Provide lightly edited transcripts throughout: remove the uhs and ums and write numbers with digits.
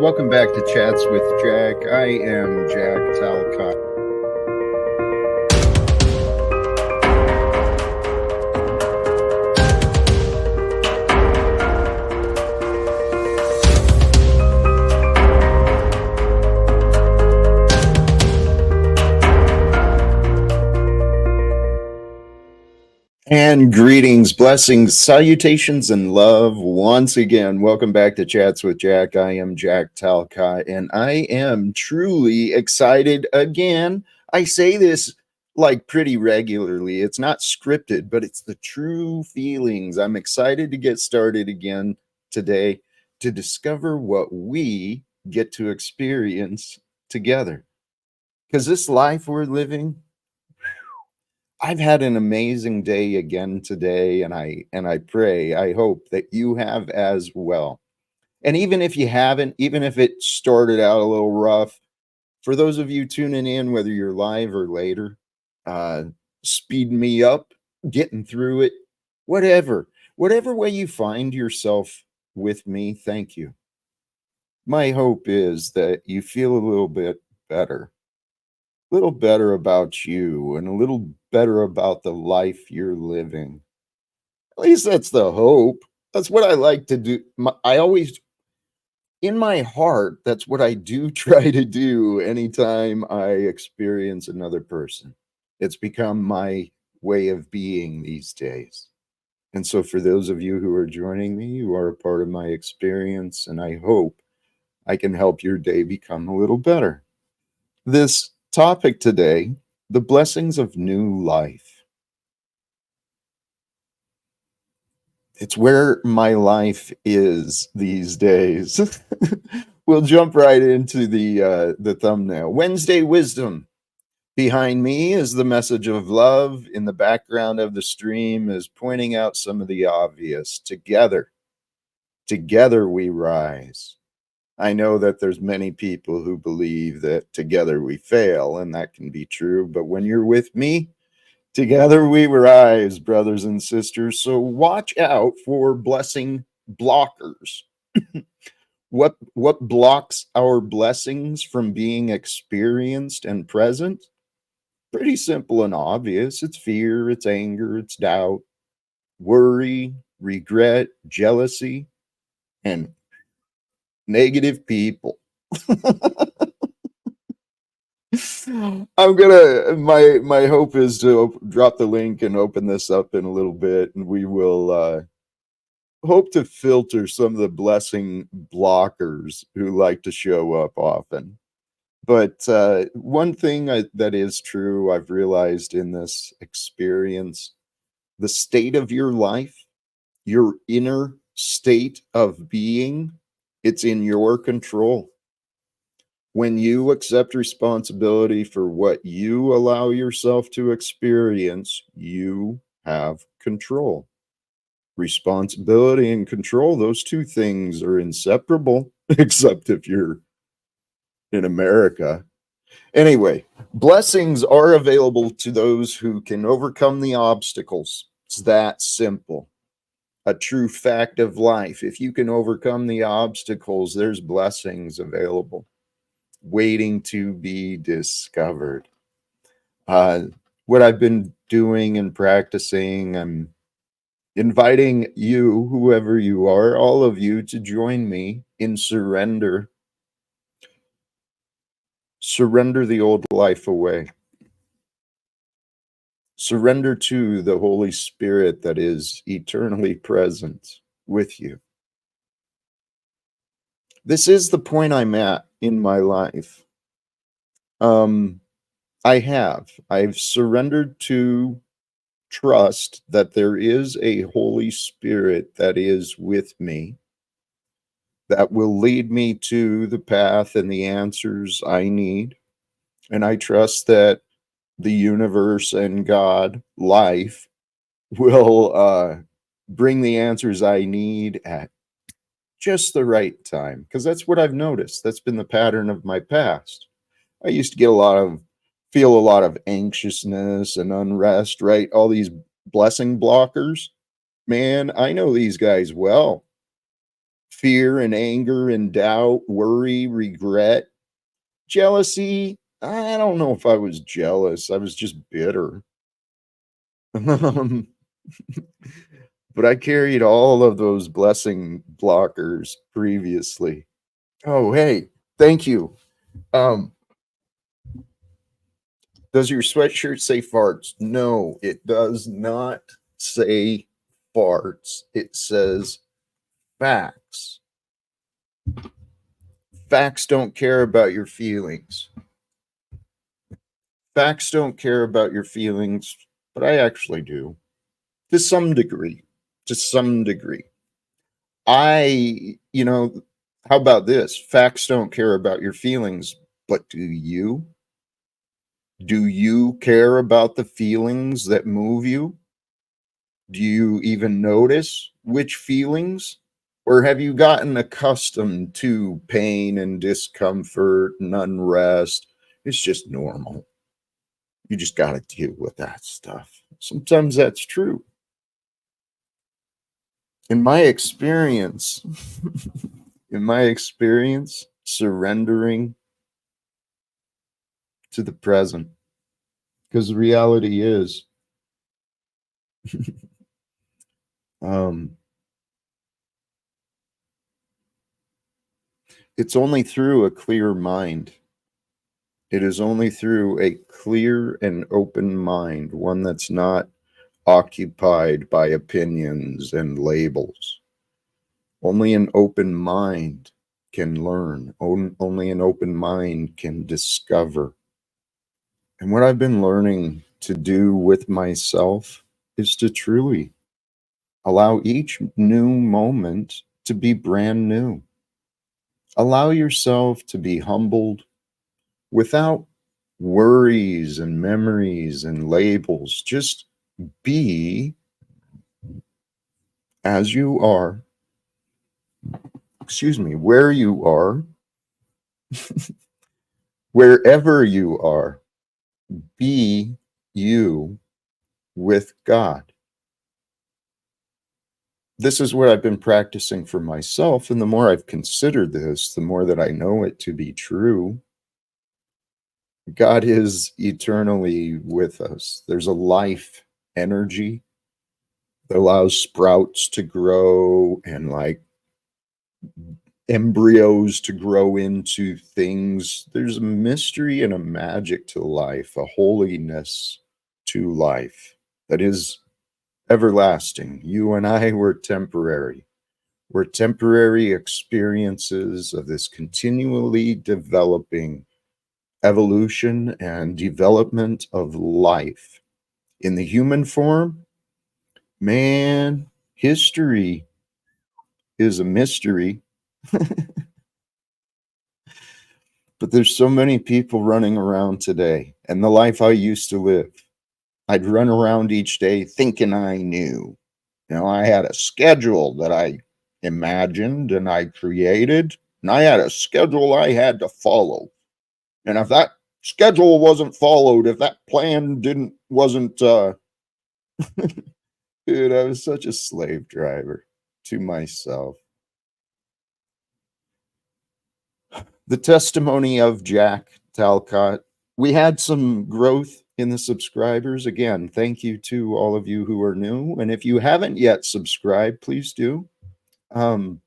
Welcome back to Chats with Jack. I am Jack Talcott. And greetings, blessings, salutations, and love once again. Welcome back to Chats with Jack. I am Jack Talcott, and I am truly excited again. I say this like pretty regularly. It's not scripted, but it's the true feelings. I'm excited to get started again today to discover what we get to experience together. Because this life we're living, I've had an amazing day again today, and I pray, I hope that you have as well. And even if you haven't, even if it started out a little rough, for those of you tuning in, whether you're live or later, uh, speeding me up, getting through it, whatever way you find yourself with me, thank you. My hope is that you feel a little bit better. Little better about you and a little better about the life you're living. At least that's the hope. That's what I like to do. I always, in my heart, that's what I do try to do anytime I experience another person. It's become my way of being these days. And so for those of you who are joining me, you are a part of my experience, and I hope I can help your day become a little better. This topic today, the blessings of new life. It's where my life is these days. We'll jump right into the thumbnail. Wednesday wisdom. Behind me is the message of love. In the background of the stream is pointing out some of the obvious. Together we rise. I know that there's many people who believe that together we fail, and that can be true. But when you're with me, together we rise, brothers and sisters. So watch out for blessing blockers. What blocks our blessings from being experienced and present? Pretty simple and obvious. It's fear, it's anger, it's doubt, worry, regret, jealousy, and negative people. I'm gonna my hope is to drop the link and open this up in a little bit, and we will hope to filter some of the blessing blockers who like to show up often. But one thing that is true, I've realized in this experience, the state of your life, your inner state of being, it's in your control. When you accept responsibility for what you allow yourself to experience, you have control. Responsibility and control, those two things are inseparable, except if you're in America. Anyway, blessings are available to those who can overcome the obstacles. It's that simple. A true fact of life. If you can overcome the obstacles, there's blessings available, waiting to be discovered. What I've been doing and practicing, I'm inviting you, whoever you are, all of you, to join me in surrender. Surrender the old life away. Surrender to the Holy Spirit that is eternally present with you. This is the point I'm at in my life. I've surrendered to trust that there is a Holy Spirit that is with me, that will lead me to the path and the answers I need. And I trust that the universe and God, life, will bring the answers I need at just the right time. Because that's what I've noticed. That's been the pattern of my past. I used to feel a lot of anxiousness and unrest, right? All these blessing blockers. Man, I know these guys well. Fear and anger and doubt, worry, regret, jealousy. I don't know if I was jealous. I was just bitter. Um, but I carried all of those blessing blockers previously. Oh, hey, thank you. Um, does your sweatshirt say farts? No, it does not say farts. It says facts. Facts don't care about your feelings. Facts don't care about your feelings, but I actually do. To some degree. To some degree. How about this? Facts don't care about your feelings, but do you? Do you care about the feelings that move you? Do you even notice which feelings? Or have you gotten accustomed to pain and discomfort and unrest? It's just normal. You just got to deal with that stuff. Sometimes that's true. In my experience, surrendering to the present, because the reality is, um, it's only through a clear mind. It is only through a clear and open mind, one that's not occupied by opinions and labels. Only an open mind can learn. Only an open mind can discover. And what I've been learning to do with myself is to truly allow each new moment to be brand new. Allow yourself to be humbled without worries and memories and labels. Just be as you are, where you are, wherever you are, be you with God. This is what I've been practicing for myself. And the more I've considered this, the more that I know it to be true. God is eternally with us. There's a life energy that allows sprouts to grow and like embryos to grow into things. There's a mystery and a magic to life, a holiness to life that is everlasting. You and I were temporary. We're temporary experiences of this continually developing evolution and development of life. In the human form, man, history is a mystery. But there's so many people running around today, and the life I used to live. I'd run around each day thinking I knew. I had a schedule that I imagined and I created, and I had a schedule I had to follow. And if that schedule wasn't followed, if that plan didn't wasn't dude, I was such a slave driver to myself. The testimony of Jack Talcott. We had some growth in the subscribers. Again, thank you to all of you who are new. And if you haven't yet subscribed, please do. The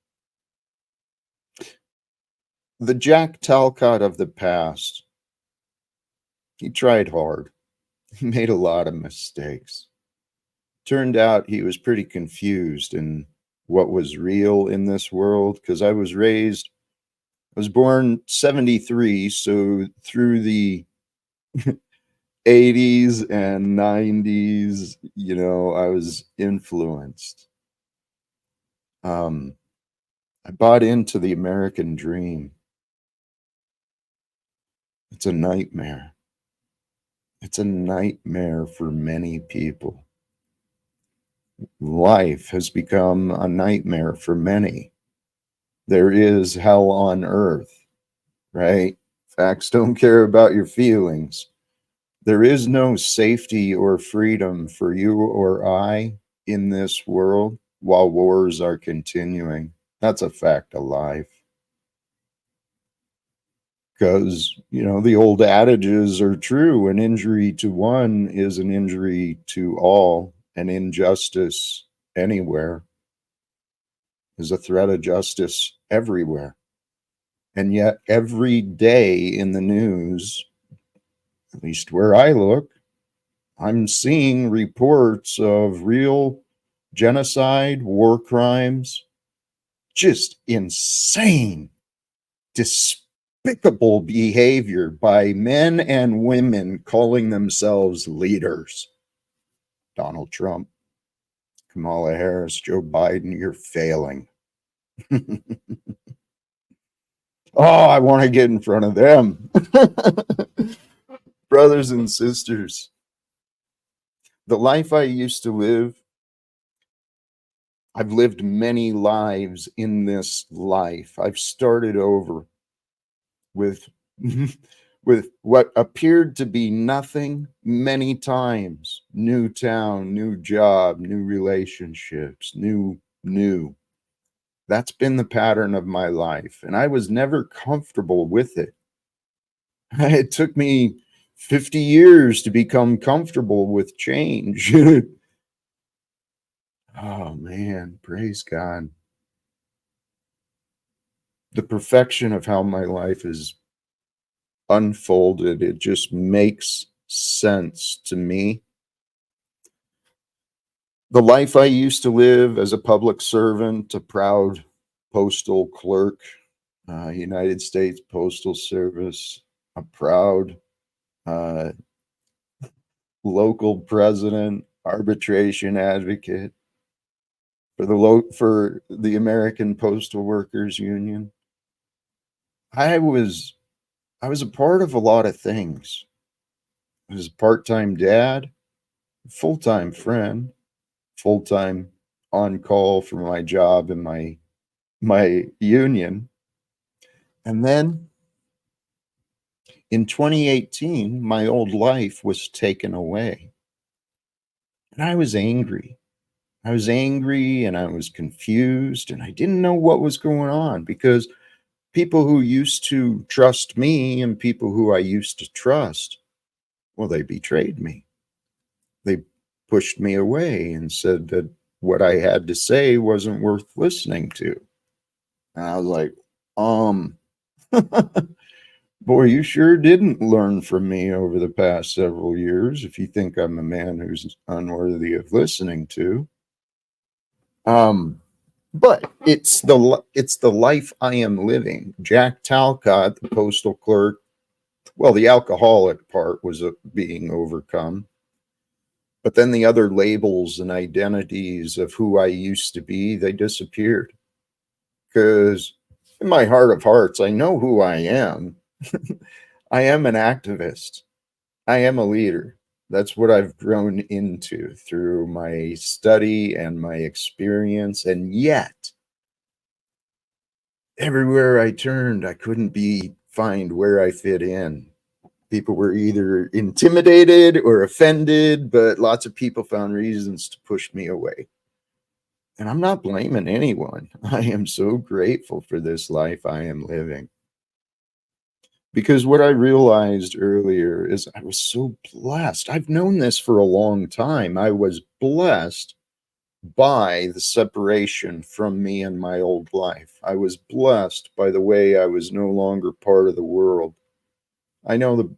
Jack Talcott of the past, he tried hard. He made a lot of mistakes. Turned out he was pretty confused in what was real in this world because I was born 73, so through the 80s and 90s, I was influenced. I bought into the American dream. It's a nightmare. It's a nightmare for many people. Life has become a nightmare for many. There is hell on earth, right? Facts don't care about your feelings. There is no safety or freedom for you or I in this world while wars are continuing. That's a fact of life. Because, the old adages are true. An injury to one is an injury to all. An injustice anywhere is a threat of justice everywhere. And yet, every day in the news, at least where I look, I'm seeing reports of real genocide, war crimes, just insane, despicable behavior by men and women calling themselves leaders. Donald Trump, Kamala Harris, Joe Biden, you're failing. Oh, I want to get in front of them. Brothers and sisters, the life I used to live, I've lived many lives in this life. I've started over with with what appeared to be nothing many times. New town, new job, new relationships, new. That's been the pattern of my life, and I was never comfortable with it. It took me 50 years to become comfortable with change. Oh man, praise God. The perfection of how my life is unfolded, it just makes sense to me. The life I used to live as a public servant, a proud postal clerk, United States Postal Service, a proud uh, local president, arbitration advocate for the American Postal Workers Union. I was I was a part of a lot of things. I was a part-time dad, full-time friend, full-time on call for my job and my union. And then in 2018, my old life was taken away. And I was angry. I was angry and I was confused and I didn't know what was going on because people who used to trust me and people who I used to trust, well, they betrayed me. They pushed me away and said that what I had to say wasn't worth listening to. And I was like, um, boy, you sure didn't learn from me over the past several years if you think I'm a man who's unworthy of listening to. Um, but it's the life I am living. Jack Talcott, the postal clerk, well, the alcoholic part was being overcome, but then the other labels and identities of who I used to be, they disappeared. Because in my heart of hearts, I know who I am. I am an activist. I am a leader. That's what I've grown into through my study and my experience. And yet, everywhere I turned, I couldn't find where I fit in. People were either intimidated or offended, but lots of people found reasons to push me away. And I'm not blaming anyone. I am so grateful for this life I am living. Because what I realized earlier is I was so blessed. I've known this for a long time. I was blessed by the separation from me and my old life. I was blessed by the way I was no longer part of the world. I know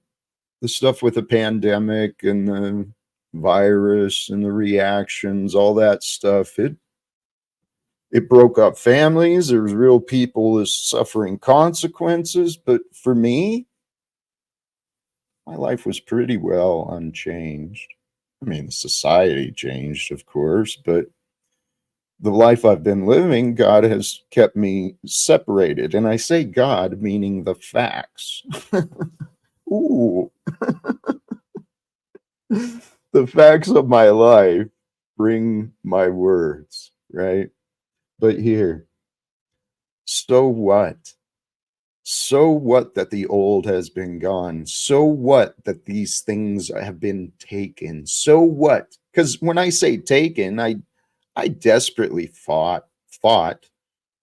the stuff with the pandemic and the virus and the reactions, all that stuff, it broke up families. There was real people is suffering consequences. But for me, my life was pretty well unchanged. I mean, society changed, of course, but the life I've been living, God has kept me separated. And I say God, meaning the facts. Ooh, the facts of my life bring my words, right? But here, so what? So what that the old has been gone? So what that these things have been taken? So what? Because when I say taken, I desperately fought,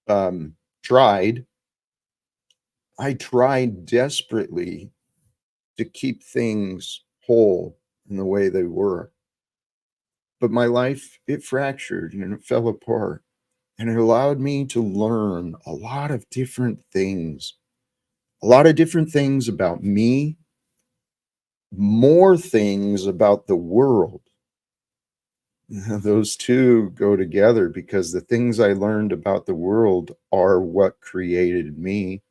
um, tried. I tried desperately to keep things whole in the way they were. But my life, it fractured and it fell apart. And it allowed me to learn a lot of different things, a lot of different things about me, more things about the world. Those two go together because the things I learned about the world are what created me.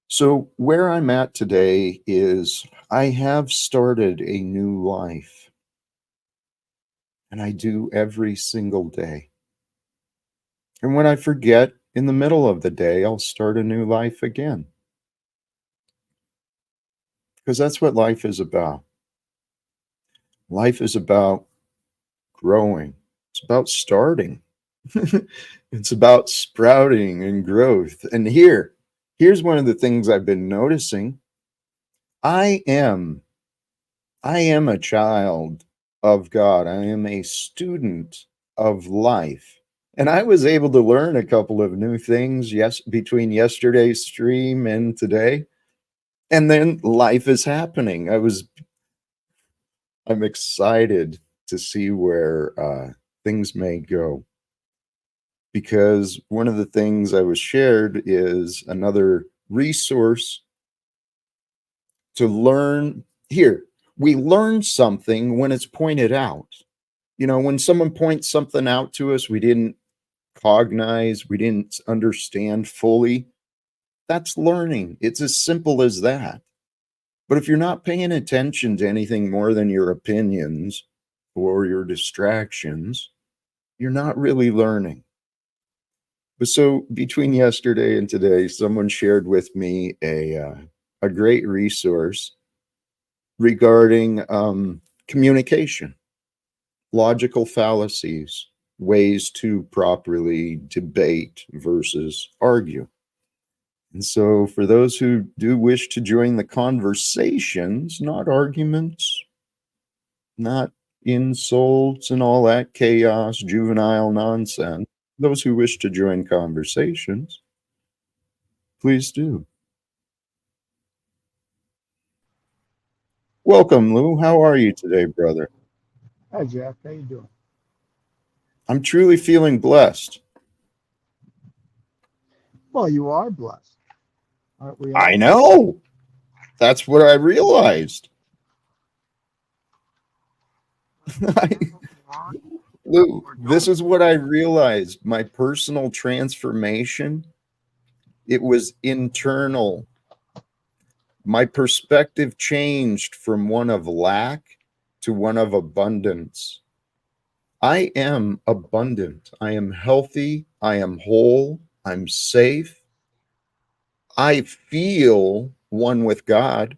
So, where I'm at today is I have started a new life, and I do every single day. And when I forget in the middle of the day, I'll start a new life again because that's what life is about. Life is about growing, it's about starting, it's about sprouting and growth. And here's one of the things I've been noticing. I am I am a child of God. I am a student of life. And I was able to learn a couple of new things between yesterday's stream and today. And then life is happening. I'm excited to see where things may go, because one of the things I was shared is another resource to learn. Here, we learn something when it's pointed out. When someone points something out to us we didn't cognize, we didn't understand fully, that's learning. It's as simple as that. But if you're not paying attention to anything more than your opinions or your distractions, you're not really learning. But so between yesterday and today, someone shared with me a great resource regarding communication, logical fallacies, ways to properly debate versus argue. And so, for those who do wish to join the conversations, not arguments, not insults and all that chaos, juvenile nonsense, those who wish to join conversations, please do. Welcome, Lou. How are you today, brother? Hi, Jack. How you doing? I'm truly feeling blessed. Well, you are blessed, aren't we I all? know. That's what I realized. Lou, Or this don't. is what I realized. My personal transformation, it was internal. My perspective changed from one of lack to one of abundance. I am abundant. I am healthy. I am whole. I'm safe. I feel one with God.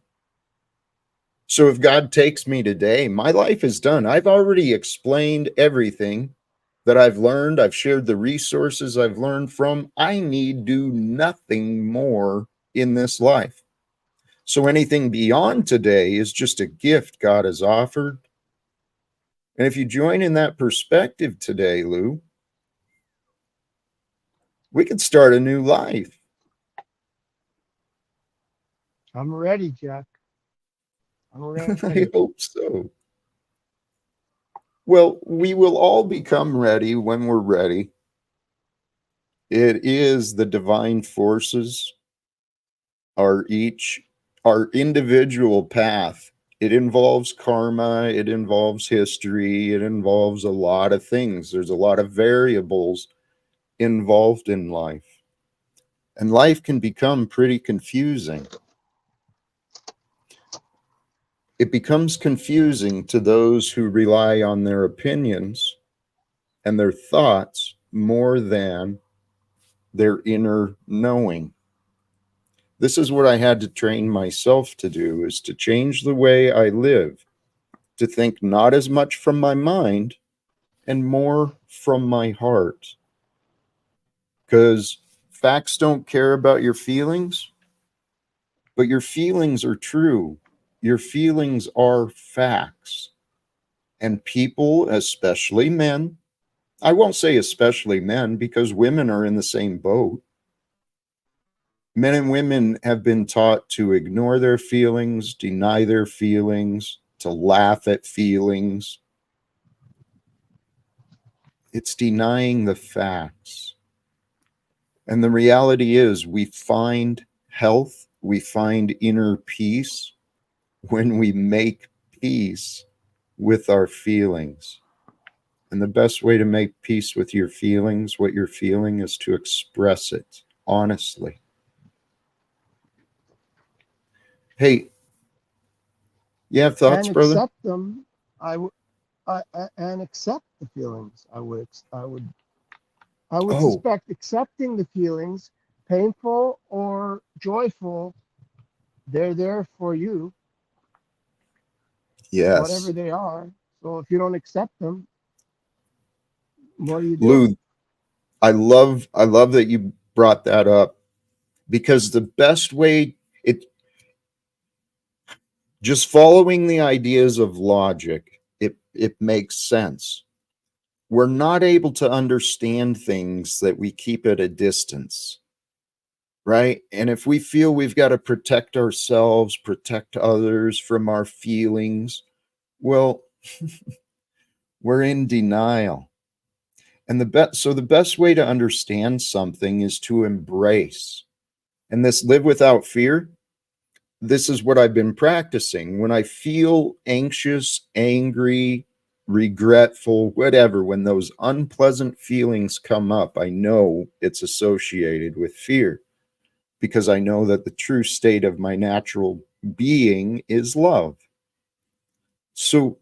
So if God takes me today, my life is done. I've already explained everything that I've learned. I've shared the resources I've learned from. I need do nothing more in this life. So anything beyond today is just a gift God has offered. And if you join in that perspective today, Lou, we could start a new life. I'm ready, Jack. I'm I ready. hope so. Well, we will all become ready when we're ready. It is the divine forces, each our individual path. It involves karma, it involves history, it involves a lot of things. There's a lot of variables involved in life. And life can become pretty confusing. It becomes confusing to those who rely on their opinions and their thoughts more than their inner knowing. This is what I had to train myself to do, is to change the way I live, to think not as much from my mind and more from my heart. Because facts don't care about your feelings, but your feelings are true. Your feelings are facts. And people, especially men, I won't say especially men, because women are in the same boat. Men and women have been taught to ignore their feelings, deny their feelings, to laugh at feelings. It's denying the facts. And the reality is, we find health, we find inner peace when we make peace with our feelings. And the best way to make peace with your feelings, what you're feeling, is to express it honestly. Hey, you have thoughts, and brother? accept them. I would, and accept the feelings. I would Oh, suspect accepting the feelings, painful or joyful, they're there for you, whatever yes. they are. So if you don't accept them, what are you doing? Lou, I love that you brought that up, because the best way, it just following the ideas of logic, it makes sense. We're not able to understand things that we keep at a distance, right? And if we feel we've got to protect ourselves, protect others from our feelings, well, we're in denial. And the best way to understand something is to embrace. And this live without fear, this is what I've been practicing. When I feel anxious, angry, regretful, whatever, when those unpleasant feelings come up, I know it's associated with fear, because I know that the true state of my natural being is love. So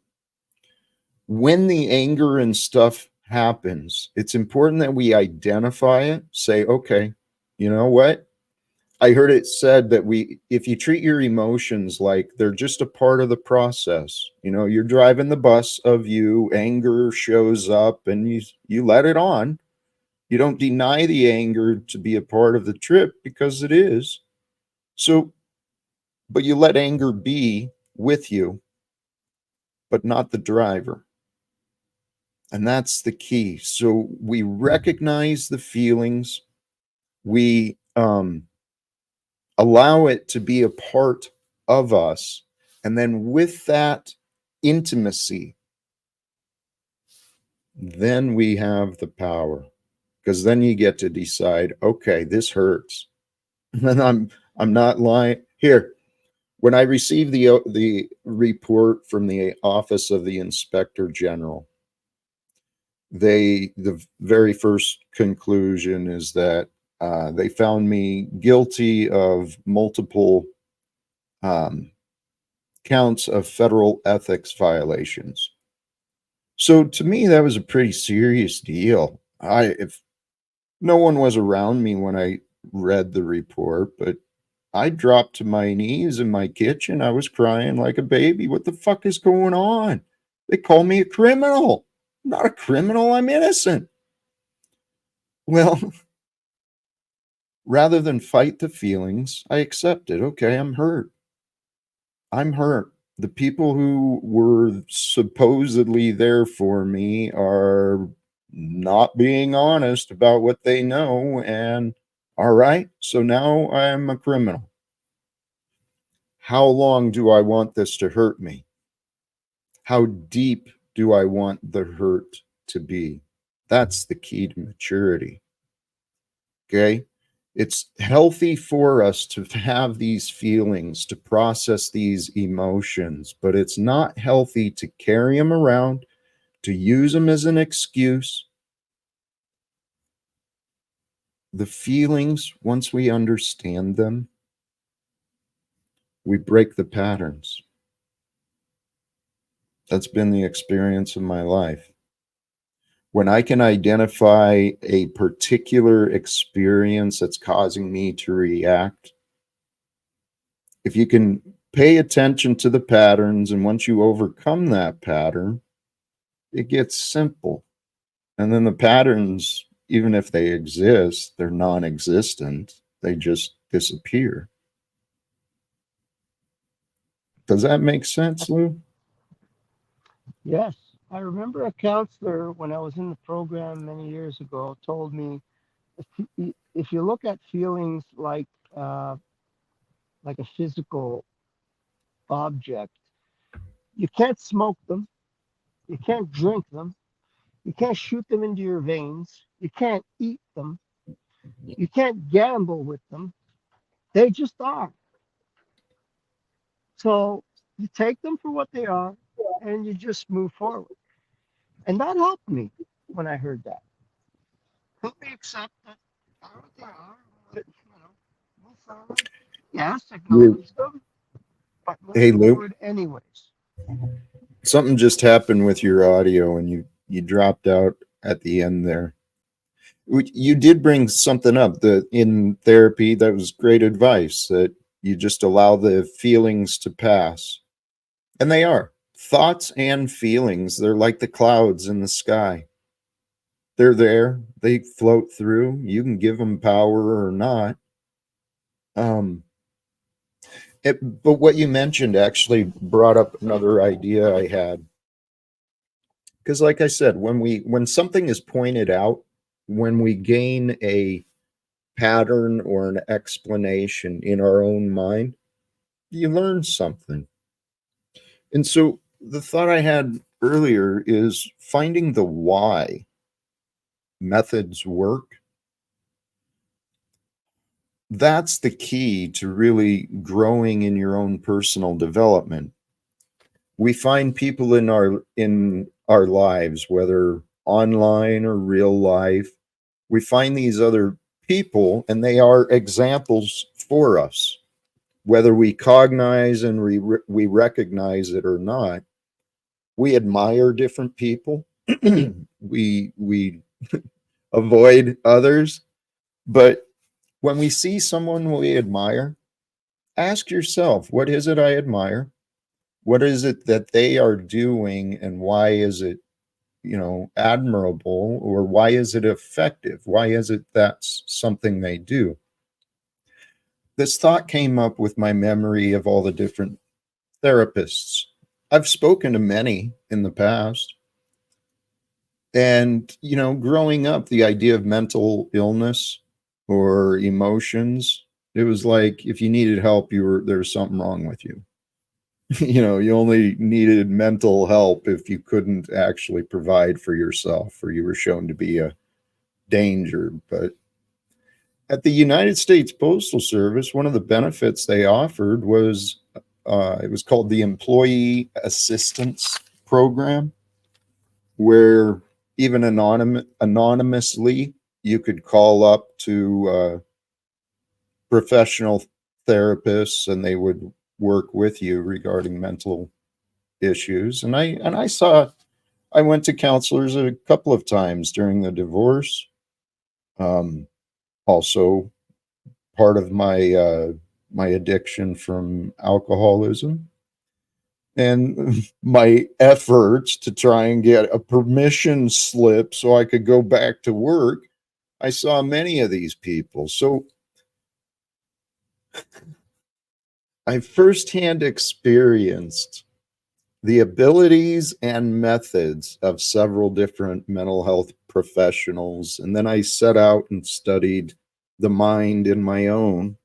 when the anger and stuff happens, it's important that we identify it, say, okay, you know what? I heard it said that if you treat your emotions like they're just a part of the process, you're driving the bus of you, anger shows up, and you let it on. You don't deny the anger to be a part of the trip, because it is. So, but you let anger be with you, but not the driver. And that's the key. So we recognize the feelings, we allow it to be a part of us. And then with that intimacy, then we have the power, because then you get to decide, okay, this hurts. And I'm not lying here. When I received the report from the Office of the Inspector General, the very first conclusion is that they found me guilty of multiple um, counts of federal ethics violations. So to me, that was a pretty serious deal. If no one was around me when I read the report, but I dropped to my knees in my kitchen. I was crying like a baby. What the fuck is going on? They call me a criminal. I'm not a criminal. I'm innocent. Well, rather than fight the feelings, I accepted. Okay, I'm hurt. I'm hurt. The people who were supposedly there for me are not being honest about what they know. And all right, so now I'm a criminal. How long do I want this to hurt me? How deep do I want the hurt to be? That's the key to maturity. Okay. It's healthy for us to have these feelings, to process these emotions, but it's not healthy to carry them around, to use them as an excuse. The feelings, once we understand them, we break the patterns. That's been the experience of my life. When I can identify a particular experience that's causing me to react, if you can pay attention to the patterns, and once you overcome that pattern, it gets simple. And then the patterns, even if they exist, they're non existent, they just disappear. Does that make sense, Lou? Yes. I remember a counselor when I was in the program many years ago told me if you look at feelings like a physical object, you can't smoke them, you can't drink them, you can't shoot them into your veins, you can't eat them, you can't gamble with them. They just are. So you take them for what they are and you just move forward. And that helped me when I heard that. Help me accept that they are what they are, but move forward. Yes, You, acknowledge them, but move hey, Lou, forward anyways. something just happened with your audio, and you dropped out at the end there. You did bring something up that in therapy that was great advice, that you just allow the feelings to pass, and they are thoughts and feelings. They're like the clouds in the sky. They're there. They float through. You can give them power or not. Um, but what you mentioned actually brought up another idea I had, because like I said, when something is pointed out, when we gain a pattern or an explanation in our own mind, you learn something. And so the thought I had earlier is finding the why methods work. That's the key to really growing in your own personal development. We find people in our lives, whether online or real life, we find these other people and they are examples for us, whether we cognize and we recognize it or not. We admire different people. We avoid others, but when we see someone we admire, ask yourself, what is it I admire? What is it that they are doing, and why is it, admirable, or why is it effective? Why is it that's something they do? This thought came up with my memory of all the different therapists. I've spoken to many in the past. And, growing up, the idea of mental illness or emotions, it was like if you needed help, there was something wrong with you. You only needed mental help if you couldn't actually provide for yourself or you were shown to be a danger. But at the United States Postal Service, one of the benefits they offered was it was called the Employee Assistance Program, where even anonymously you could call up to professional therapists and they would work with you regarding mental issues. I went to counselors a couple of times during the divorce. Um, Also, part of my addiction from alcoholism and my efforts to try and get a permission slip so I could go back to work. I saw many of these people. So I firsthand experienced the abilities and methods of several different mental health professionals. And then I set out and studied the mind in my own.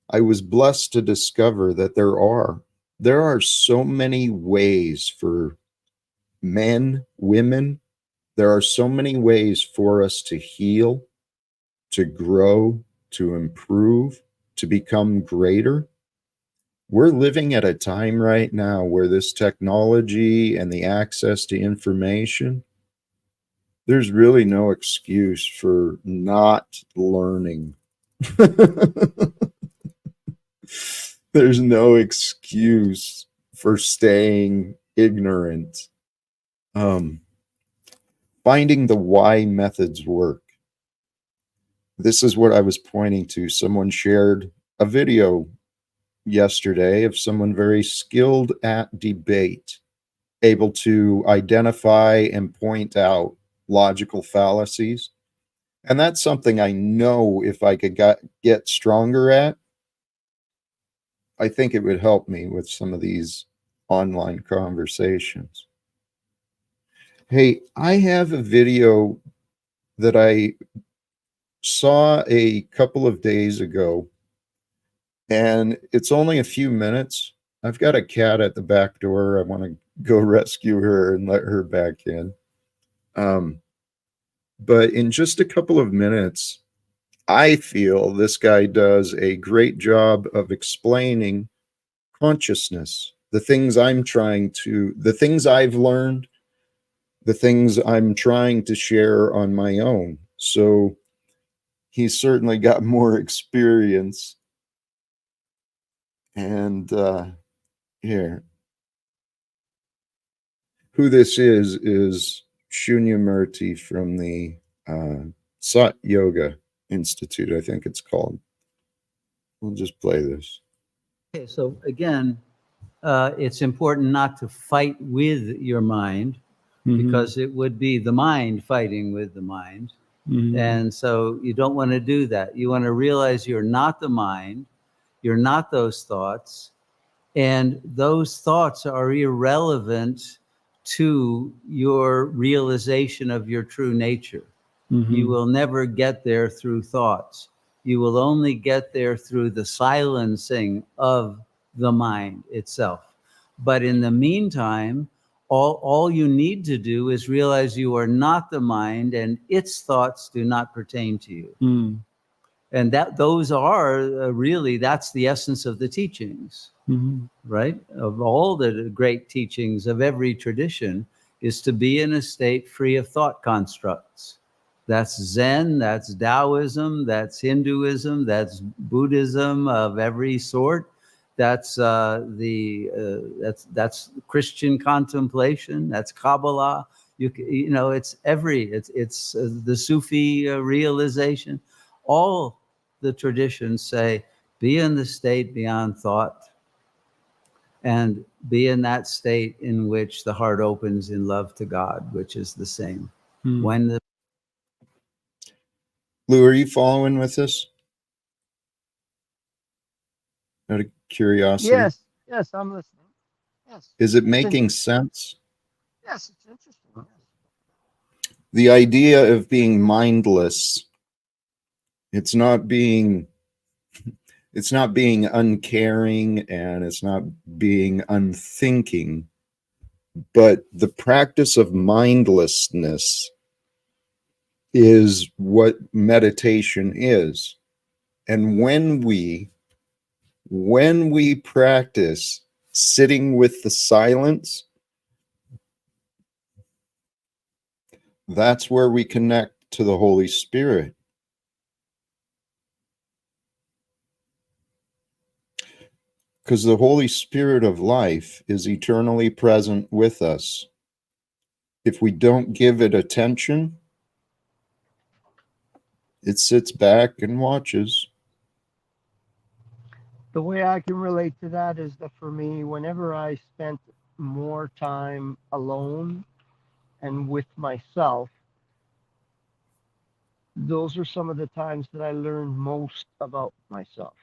I was blessed to discover that there are so many ways for men, women, there are so many ways for us to heal, to grow, to improve, to become greater. We're living at a time right now where this technology and the access to information, there's really no excuse for not learning. There's no excuse for staying ignorant. Um, Finding the why methods work. This is what I was pointing to. Someone shared a video yesterday of someone very skilled at debate, able to identify and point out logical fallacies. And that's something I know if I could get stronger at, I think it would help me with some of these online conversations. Hey, I have a video that I saw a couple of days ago, and it's only a few minutes. I've got a cat at the back door. I want to go rescue her and let her back in. Um, but in just a couple of minutes, I feel this guy does a great job of explaining consciousness, the things I've learned, the things I'm trying to share on my own. So he's certainly got more experience. And here, who this is Shunyamurti from the Sat Yoga Institute, I think it's called. We'll just play this. Okay, so again, it's important not to fight with your mind, because it would be the mind fighting with the mind. And so you don't want to do that. You want to realize you're not the mind, you're not those thoughts, and those thoughts are irrelevant to your realization of your true nature. You will never get there through thoughts. You will only get there through the silencing of the mind itself. But in the meantime, all you need to do is realize you are not the mind, and its thoughts do not pertain to you. And that those are really, that's the essence of the teachings, right? Of all the great teachings of every tradition, is to be in a state free of thought constructs. That's Zen, that's Taoism, that's Hinduism, that's Buddhism of every sort. That's that's Christian contemplation. That's Kabbalah. You know, it's the Sufi realization. All the traditions say, be in the state beyond thought, and be in that state in which the heart opens in love to God, which is the same. When the Lou, are you following with this? Out of curiosity, Yes, yes, I'm listening. Yes, is it it's making sense? yes, it's interesting. Yes. The idea of being mindless, it's not being it's not being uncaring, and it's not being unthinking, but the practice of mindlessness is what meditation is. And when we practice sitting with the silence, that's where we connect to the Holy Spirit. Because the Holy Spirit of life is eternally present with us. If we don't give it attention, it sits back and watches. The way I can relate to that is that for me, whenever I spent more time alone and with myself, those are some of the times that I learned most about myself.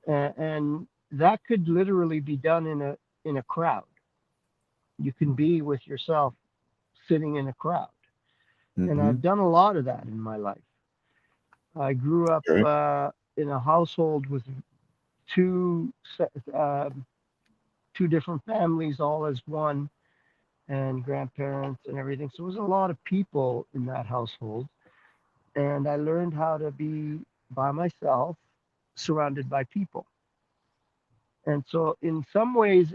And that could literally be done in a crowd. You can be with yourself sitting in a crowd. And Mm-hmm. I've done a lot of that in my life. I grew up Okay. in a household with two uh, two different families, all as one, and grandparents and everything. So it was a lot of people in that household, and I learned how to be by myself, surrounded by people. And so, in some ways,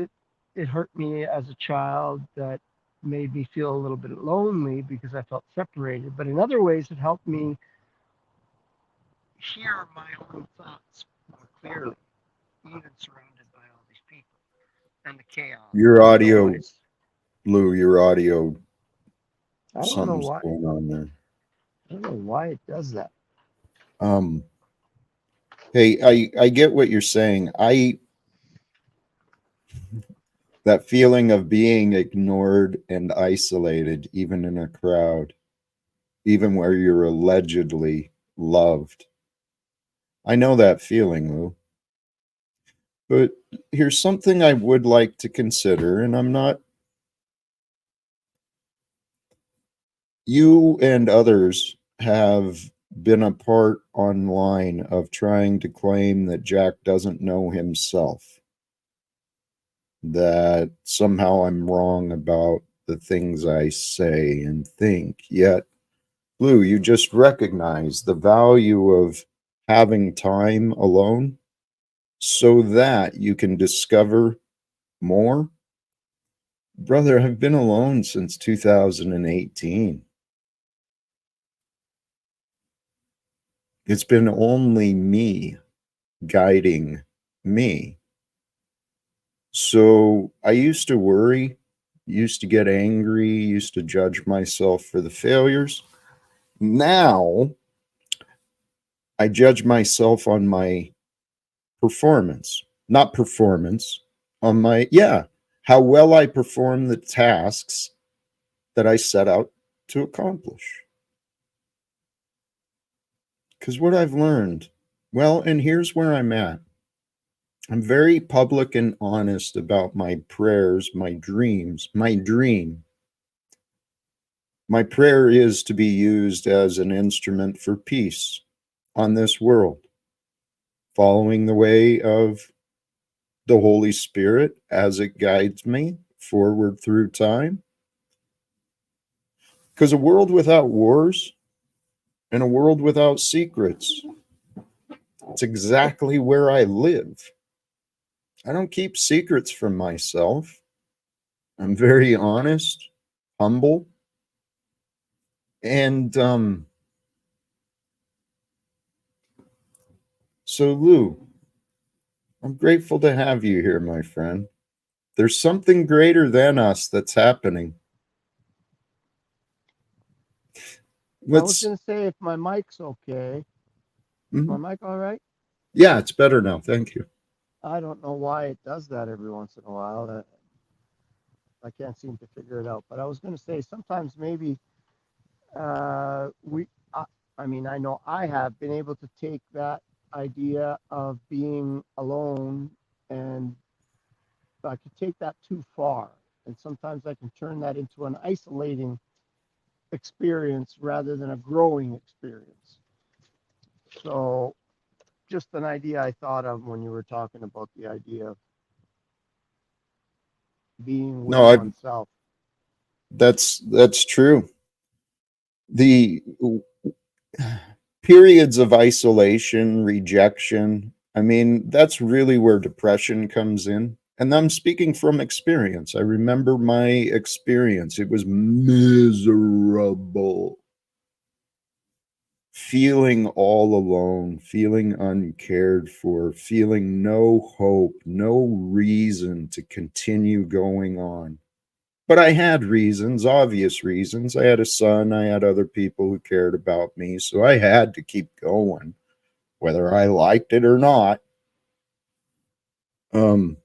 it hurt me as a child. That made me feel a little bit lonely because I felt separated. But in other ways, it helped me hear my own thoughts more clearly, even surrounded by all these people and the chaos Your and the audio, noise. Lou, your audio, I don't know something's why. going on there. I don't know why it does that. Um, hey, I get what you're saying. That feeling of being ignored and isolated, even in a crowd, even where you're allegedly loved. I know that feeling, Lou. But here's something I would like to consider, and you and others have been a part online of trying to claim that Jack doesn't know himself, that somehow I'm wrong about the things I say and think. Yet, Lou, you just recognize the value of having time alone so that you can discover more. Brother, I've been alone since 2018. It's been only me guiding me. So I used to worry, used to get angry, used to judge myself for the failures. Now I judge myself on my performance, not performance, on my, yeah, how well I perform the tasks that I set out to accomplish. Because what I've learned, well, and here's where I'm at. I'm very public and honest about my prayers, my dreams, my dream. My prayer is to be used as an instrument for peace on this world, following the way of the Holy Spirit as it guides me forward through time. Because a world without wars and a world without secrets, it's exactly where I live. I don't keep secrets from myself. I'm very honest, humble, and so Lou, I'm grateful to have you here, my friend. There's something greater than us that's happening. I was Let's, going to say if my mic's okay. Is my mic all right? yeah, it's better now. Thank you. I don't know why it does that every once in a while. I can't seem to figure it out. But I was going to say sometimes maybe we, I mean, I know I have been able to take that idea of being alone, and I could take that too far. And sometimes I can turn that into an isolating experience rather than a growing experience. So just an idea I thought of when you were talking about the idea of being with No, oneself. that's true. The periods of isolation, rejection, I mean, that's really where depression comes in. And I'm speaking from experience. I remember my experience. It was miserable. Feeling all alone, feeling uncared for, feeling no hope, no reason to continue going on. But I had reasons, obvious reasons. I had a son, I had other people who cared about me, so I had to keep going, whether I liked it or not. Um,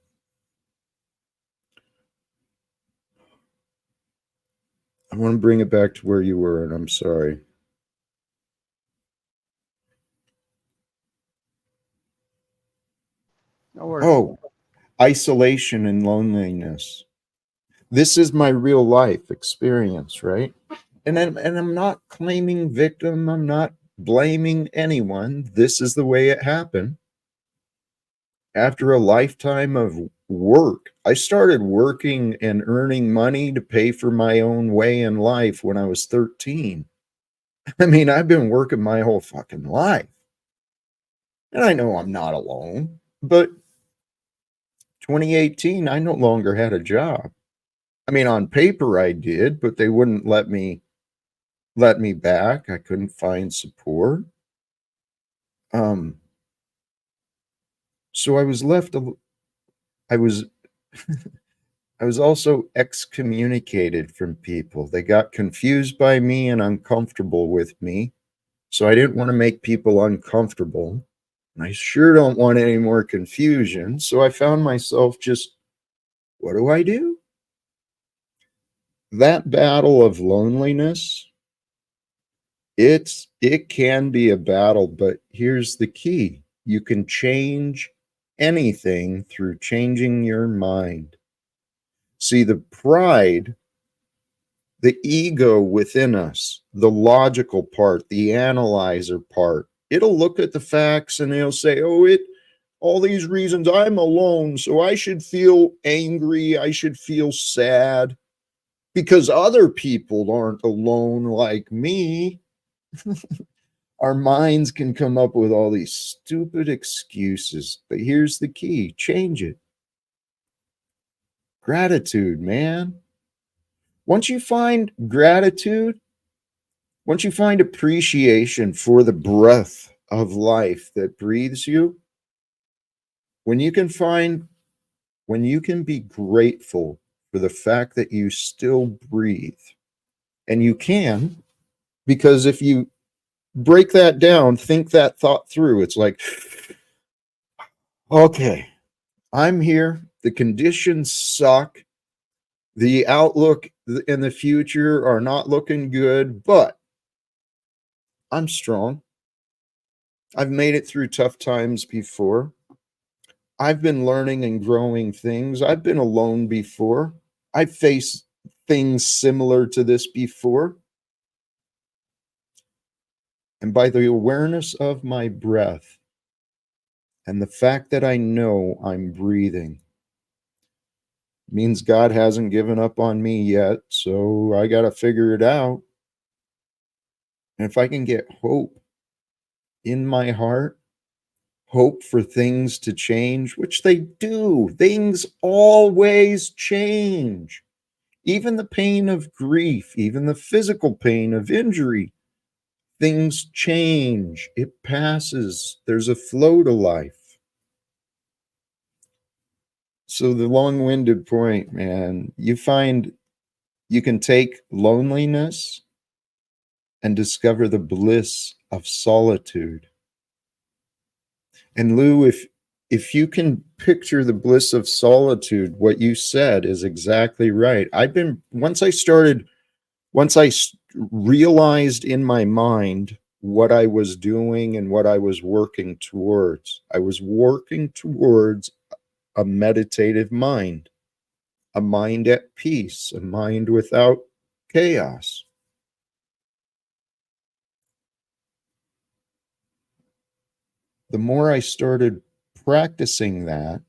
I want to bring it back to where you were, and I'm sorry. No worries. Oh, isolation and loneliness. This is my real life experience, right? And I'm not claiming victim. I'm not blaming anyone. This is the way it happened. After a lifetime of work, I started working and earning money to pay for my own way in life when I was 13. I mean, I've been working my whole fucking life. And I know I'm not alone, but 2018, I no longer had a job. I mean, on paper I did, but they wouldn't let me back. I couldn't find support. Um, so I was left. I was I was also excommunicated from people. They got confused by me and uncomfortable with me. So I didn't want to make people uncomfortable. And I sure don't want any more confusion. So I found myself just, what do I do? That battle of loneliness, it can be a battle, but here's the key. You can change anything through changing your mind. See, the pride The ego within us, the logical part, the analyzer part, it'll look at the facts and it'll say, oh, all these reasons I'm alone, so I should feel angry, I should feel sad because other people aren't alone like me. Our minds can come up with all these stupid excuses, but here's the key: change it. Gratitude, man. Once you find gratitude, once you find appreciation for the breath of life that breathes you, when you can be grateful for the fact that you still breathe, and you can, because if you break that down, think that thought through, it's like, okay, I'm here, the conditions suck, the outlook in the future are not looking good, but I'm strong. I've made it through tough times before. I've been learning and growing things. I've been alone before. I've faced things similar to this before. And by the awareness of my breath and the fact that I know I'm breathing, means God hasn't given up on me yet. So I got to figure it out. And if I can get hope in my heart, hope for things to change, which they do, things always change. Even the pain of grief, even the physical pain of injury, things change. It passes. There's a flow to life. So the long-winded point, man, you find you can take loneliness and discover the bliss of solitude. And Lou, if you can picture the bliss of solitude, what you said is exactly right. Once I realized in my mind what I was doing and what I was working towards, I was working towards a meditative mind, a mind at peace, a mind without chaos. The more I started practicing that,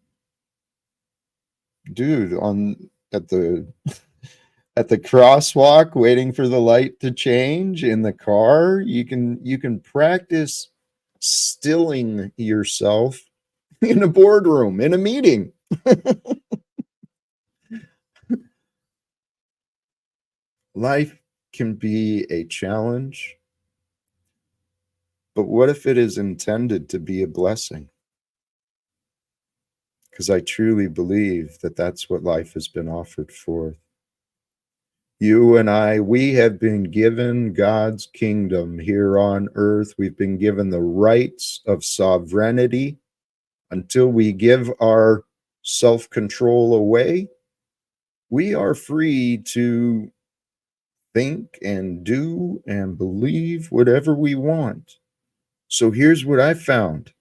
dude, on at the crosswalk waiting for the light to change in the car, you can practice stilling yourself in a boardroom, in a meeting. Life can be a challenge, but what if it is intended to be a blessing? Because I truly believe that that's what life has been offered for. You and I, we have been given God's kingdom here on earth. We've been given the rights of sovereignty. Until we give our self-control away, we are free to think and do and believe whatever we want. So here's what I found.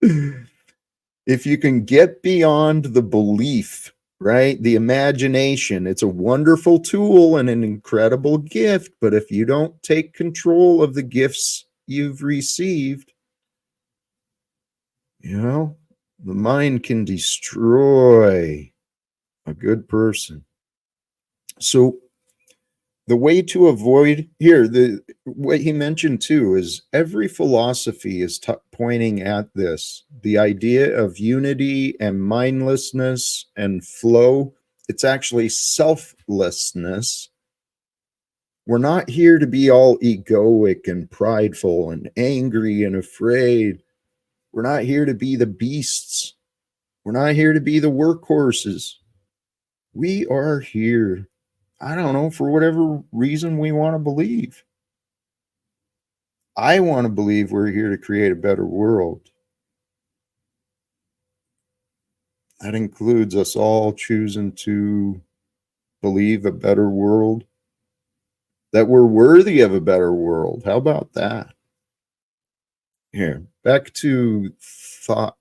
If you can get beyond the belief, right? The imagination, it's a wonderful tool and an incredible gift. But if you don't take control of the gifts you've received, the mind can destroy a good person. So the way to avoid here, what he mentioned too is every philosophy is pointing at this, the idea of unity and mindlessness and flow. It's actually selflessness. We're not here to be all egoic and prideful and angry and afraid. We're not here to be the beasts. We're not here to be the workhorses. We are here, I don't know, for whatever reason we want to believe. I want to believe we're here to create a better world. That includes us all choosing to believe a better world, that we're worthy of a better world. How about that? Here, back to thought,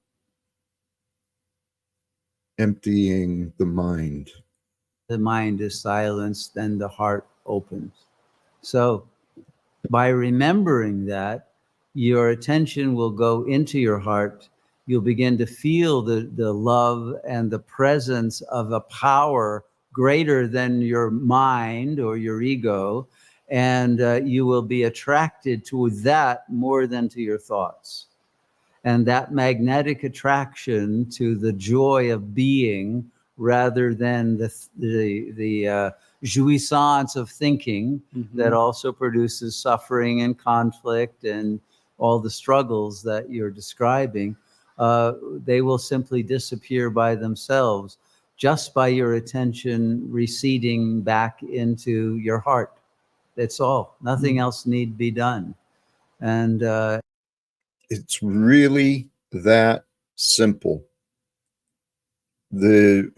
emptying the mind. the mind is silenced, then the heart opens. So by remembering that, your attention will go into your heart. You'll begin to feel the love and the presence of a power greater than your mind or your ego. And you will be attracted to that more than to your thoughts. And that magnetic attraction to the joy of being rather than the jouissance of thinking that also produces suffering and conflict and all the struggles that you're describing, they will simply disappear by themselves just by your attention receding back into your heart. That's all. Nothing else need be done. And It's really that simple. The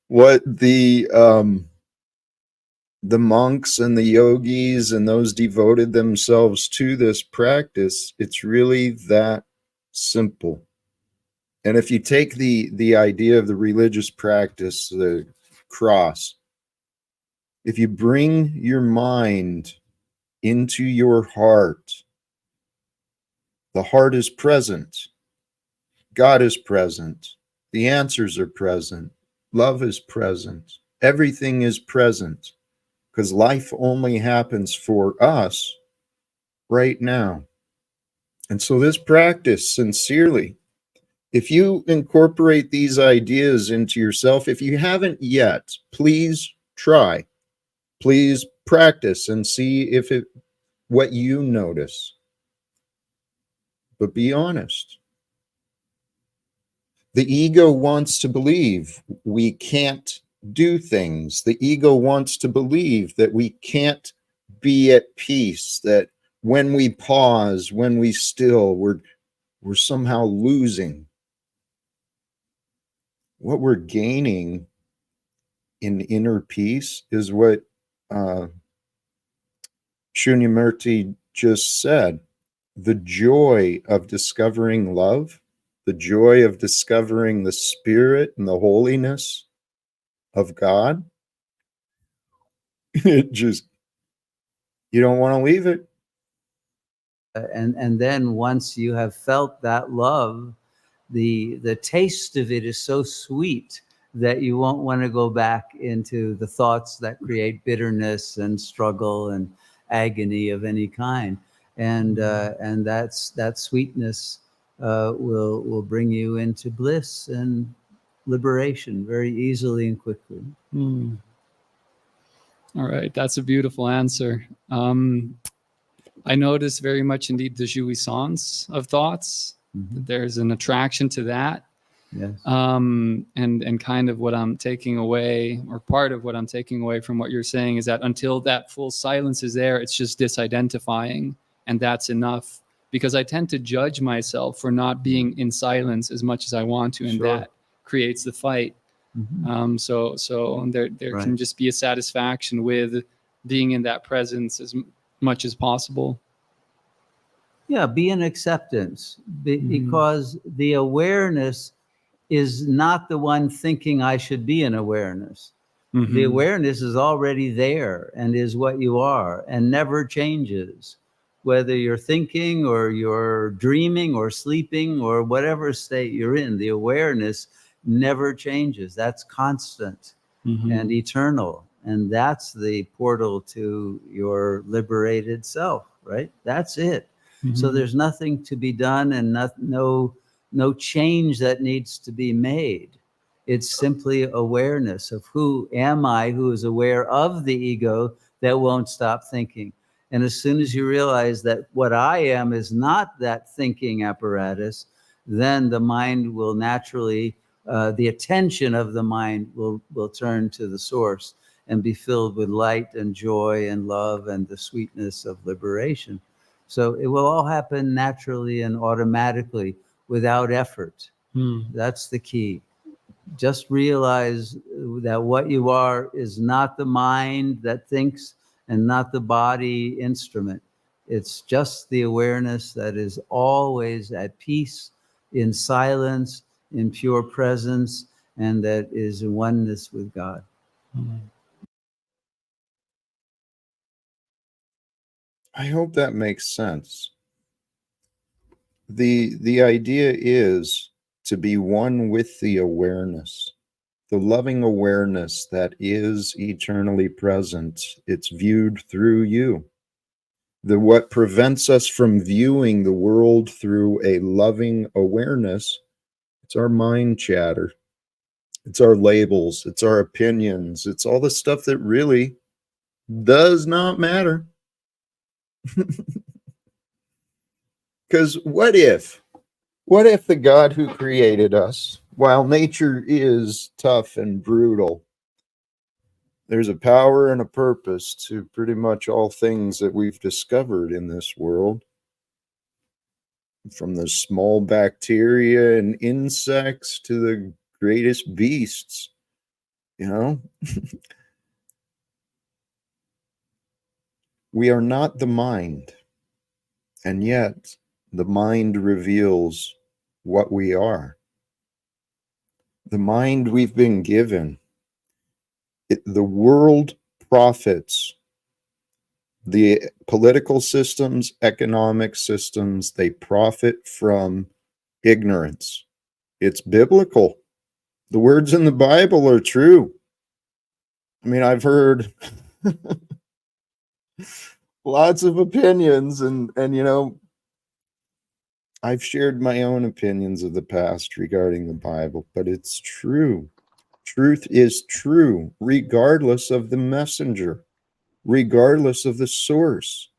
what the monks and the yogis and those devoted themselves to this practice, it's really that simple. And if you take the idea of the religious practice, the cross, if you bring your mind into your heart, the heart is present, God is present, the answers are present, love is present, everything is present, because life only happens for us right now. And so this practice, sincerely, if you incorporate these ideas into yourself, if you haven't yet, please try. Please practice and see if it what you notice. But be honest. The ego wants to believe we can't do things. The ego wants to believe that we can't be at peace, that when we pause, when we still, we're somehow losing. What we're gaining in inner peace is what Shunyamurti just said. The joy of discovering love, the joy of discovering the spirit and the holiness of God. It just, you don't want to leave it. and then once you have felt that love, the taste of it is so sweet that you won't want to go back into the thoughts that create bitterness and struggle and agony of any kind. And that sweetness will bring you into bliss and liberation very easily and quickly. All right, that's a beautiful answer. I notice very much indeed the jouissance of thoughts. There's an attraction to that. Yes. And kind of what I'm taking away, or part of what I'm taking away from what you're saying, is that until that full silence is there, it's just disidentifying, and that's enough. Because I tend to judge myself for not being in silence as much as I want to, and that creates the fight. So there can just be a satisfaction with being in that presence as much as possible. Yeah, be in acceptance, because the awareness is not the one thinking I should be in awareness. The awareness is already there and is what you are and never changes. Whether you're thinking or you're dreaming or sleeping or whatever state you're in, the awareness never changes. That's constant and eternal. And that's the portal to your liberated self, right? That's it. So there's nothing to be done and no change that needs to be made. It's simply awareness of who am I, who is aware of the ego that won't stop thinking. And as soon as you realize that what I am is not that thinking apparatus, then the mind will naturally, the attention of the mind will turn to the source and be filled with light and joy and love and the sweetness of liberation. So it will all happen naturally and automatically without effort. That's the key. Just realize that what you are is not the mind that thinks and not the body instrument. It's just the awareness that is always at peace, in silence, in pure presence, and that is in oneness with God. I hope that makes sense. The idea is to be one with the awareness, the loving awareness that is eternally present. It's viewed through you. What prevents us from viewing the world through a loving awareness, it's our mind chatter. It's our labels, it's our opinions, it's all the stuff that really does not matter. Because what if the God who created us, while nature is tough and brutal, there's a power and a purpose to pretty much all things that we've discovered in this world, from the small bacteria and insects to the greatest beasts, you know? We are not the mind, and yet the mind reveals what we are. The mind we've been given, the world profits. The political systems, economic systems, they profit from ignorance. It's biblical. The words in the Bible are true. I mean, I've heard lots of opinions, and you know, I've shared my own opinions of the past regarding the Bible, but it's true. Truth is true, regardless of the messenger, regardless of the source.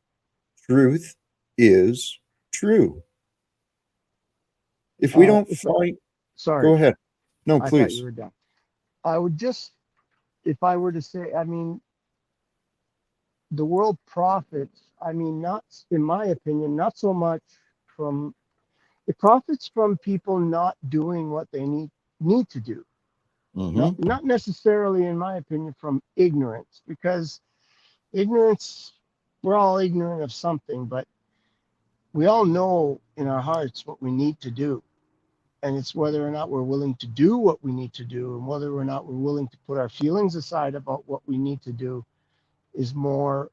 Truth is true. If we don't find, Sorry, go ahead. No, I thought you please. were done. I would just, if I were to say, I mean, the world profits, I mean, not, in my opinion, not so much from, it profits from people not doing what they need to do. Not necessarily, in my opinion, from ignorance, because ignorance, we're all ignorant of something, but we all know in our hearts what we need to do. And it's whether or not we're willing to do what we need to do, and whether or not we're willing to put our feelings aside about what we need to do is more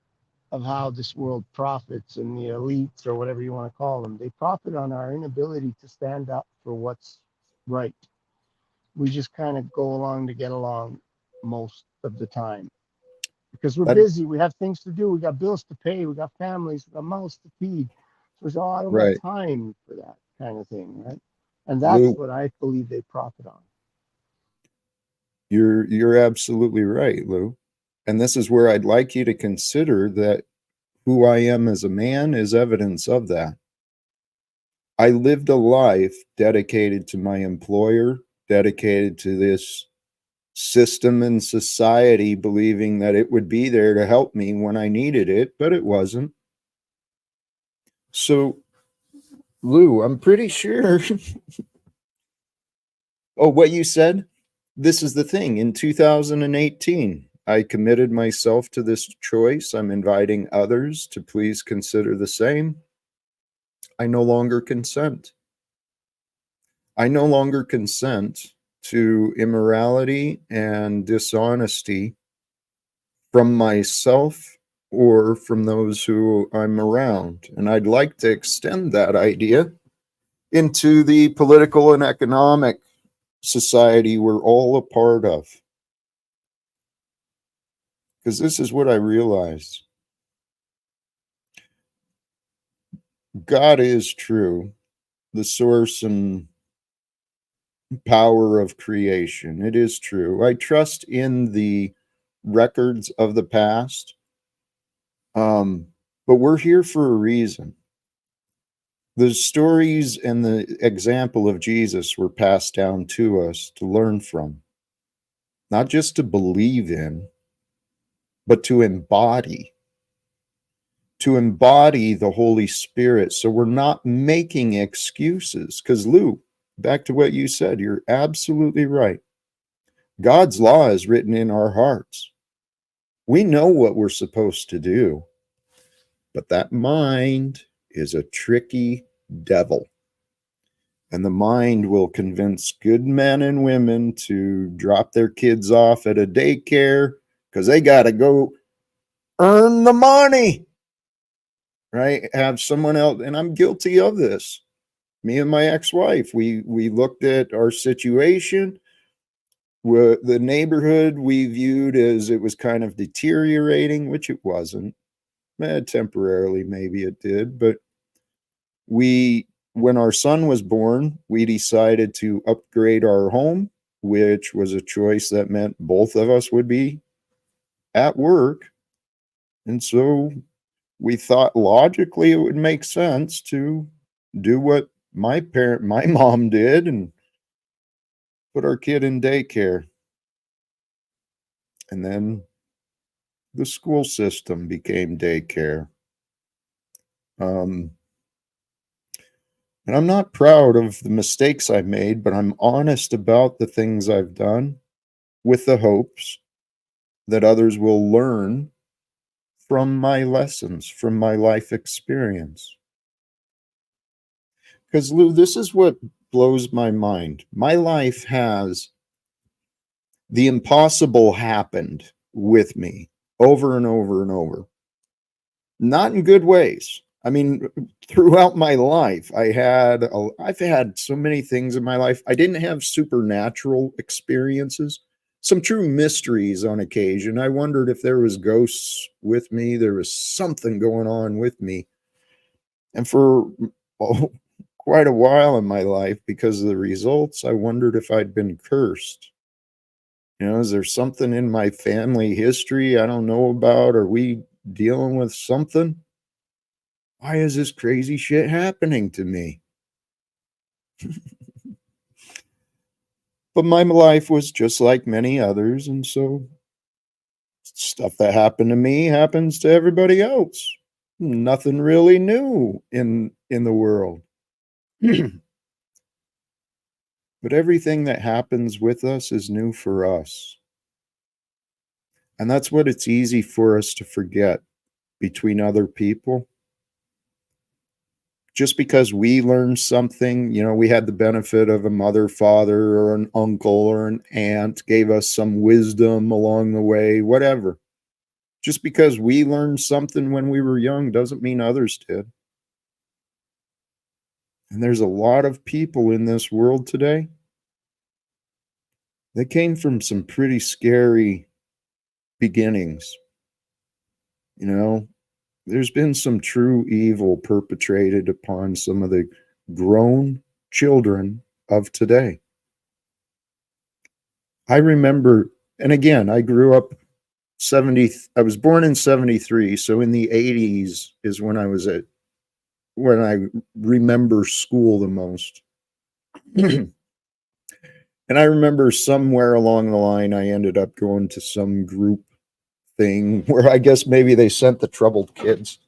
of how this world profits, and the elites, or whatever you want to call them. They profit on our inability to stand up for what's right. We just kind of go along to get along most of the time because we're That, busy. We have things to do. We got bills to pay. We got families. We got mouths to feed. So it's, oh, I don't got right. time for that kind of thing, right? And that's Lou, what I believe they profit on. you're absolutely right, Lou. And this is where I'd like you to consider that who I am as a man is evidence of that. I lived a life dedicated to my employer, dedicated to this system and society, believing that it would be there to help me when I needed it, but it wasn't. So, Lou, I'm pretty sure. Oh, what you said? This is the thing. In 2018, I committed myself to this choice. I'm inviting others to please consider the same. I no longer consent. I no longer consent to immorality and dishonesty from myself or from those who I'm around. And I'd like to extend that idea into the political and economic society we're all a part of. Because this is what I realized. God is true, the source and power of creation. It is true. I trust in the records of the past, but we're here for a reason. The stories and the example of Jesus were passed down to us to learn from, not just to believe in, but to embody the Holy Spirit. So we're not making excuses. Because, Lou, back to what you said, you're absolutely right. God's law is written in our hearts. We know what we're supposed to do, but that mind is a tricky devil. And the mind will convince good men and women to drop their kids off at a daycare because they got to go earn the money, right? Have someone else. And I'm guilty of this. Me and my ex-wife, we looked at our situation. The neighborhood we viewed as it was kind of deteriorating, which it wasn't. Temporarily, maybe it did, but when our son was born, we decided to upgrade our home, which was a choice that meant both of us would be at work. And so we thought logically it would make sense to do what my mom did and put our kid in daycare. And then the school system became daycare. And I'm not proud of the mistakes I made, but I'm honest about the things I've done with the hopes that others will learn from my lessons, from my life experience. Because, Lou, this is what blows my mind. My life has the impossible happened with me over and over and over. Not in good ways. I mean, throughout my life, I've had so many things in my life. I didn't have supernatural experiences, some true mysteries on occasion. I wondered if there was ghosts with me. There was something going on with me. And for quite a while in my life, because of the results, I wondered if I'd been cursed. You know, is there something in my family history I don't know about? Are we dealing with something? Why is this crazy shit happening to me? But my life was just like many others, and so stuff that happened to me happens to everybody else. Nothing really new in the world. But everything that happens with us is new for us. And that's what it's easy for us to forget between other people. Just because we learned something, you know, we had the benefit of a mother, father, or an uncle or an aunt, gave us some wisdom along the way, whatever. Just because we learned something when we were young doesn't mean others did. And there's a lot of people in this world today that came from some pretty scary beginnings. You know, there's been some true evil perpetrated upon some of the grown children of today. I remember, and again, I grew up I was born in 73, so in the 80s is when I remember school the most. And I remember somewhere along the line, I ended up going to some group thing where I guess maybe they sent the troubled kids.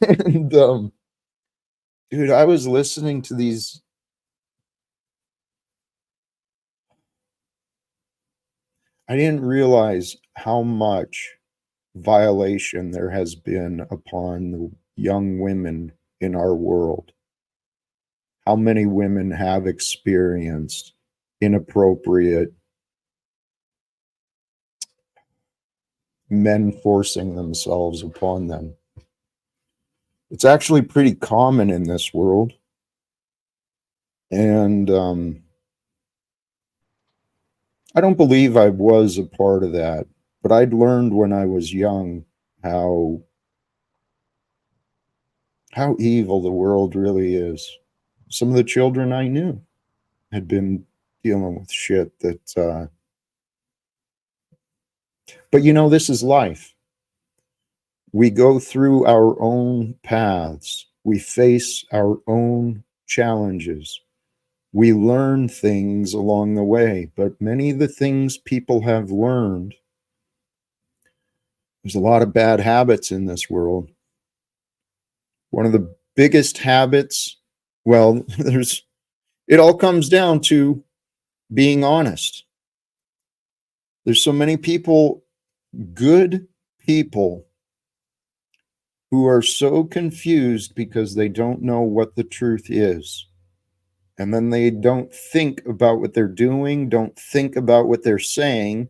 And dude, I was listening to these. I didn't realize how much violation there has been upon the young women in our world. How many women have experienced inappropriate men forcing themselves upon them. It's actually pretty common in this world. And I don't believe I was a part of that, but I'd learned when I was young how evil the world really is. Some of the children I knew had been dealing with shit that but you know, this is life. We go through our own paths. We face our own challenges. We learn things along the way, but many of the things people have learned, there's a lot of bad habits in this world. One of the biggest habits, well, it all comes down to being honest. There's so many people, good people, who are so confused because they don't know what the truth is. And then they don't think about what they're doing, don't think about what they're saying,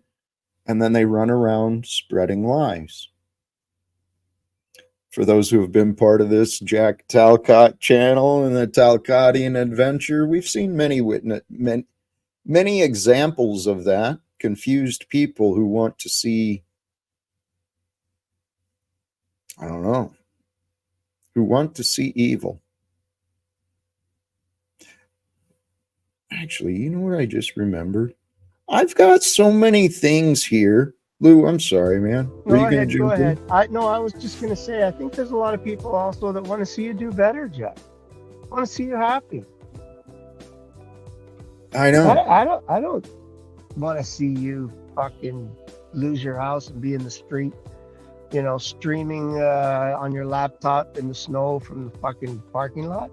and then they run around spreading lies. For those who have been part of this Jack Talcott channel and the Talcottian adventure, we've seen many examples of that. Confused people who want to see, I don't know, who want to see evil. Actually, you know what I just remembered? I've got so many things here. Lou, I'm sorry, man. Go ahead. I was just gonna say, I think there's a lot of people also that want to see you do better, Jack. Want to see you happy. I know. I don't want to see you fucking lose your house and be in the street, streaming on your laptop in the snow from the fucking parking lot.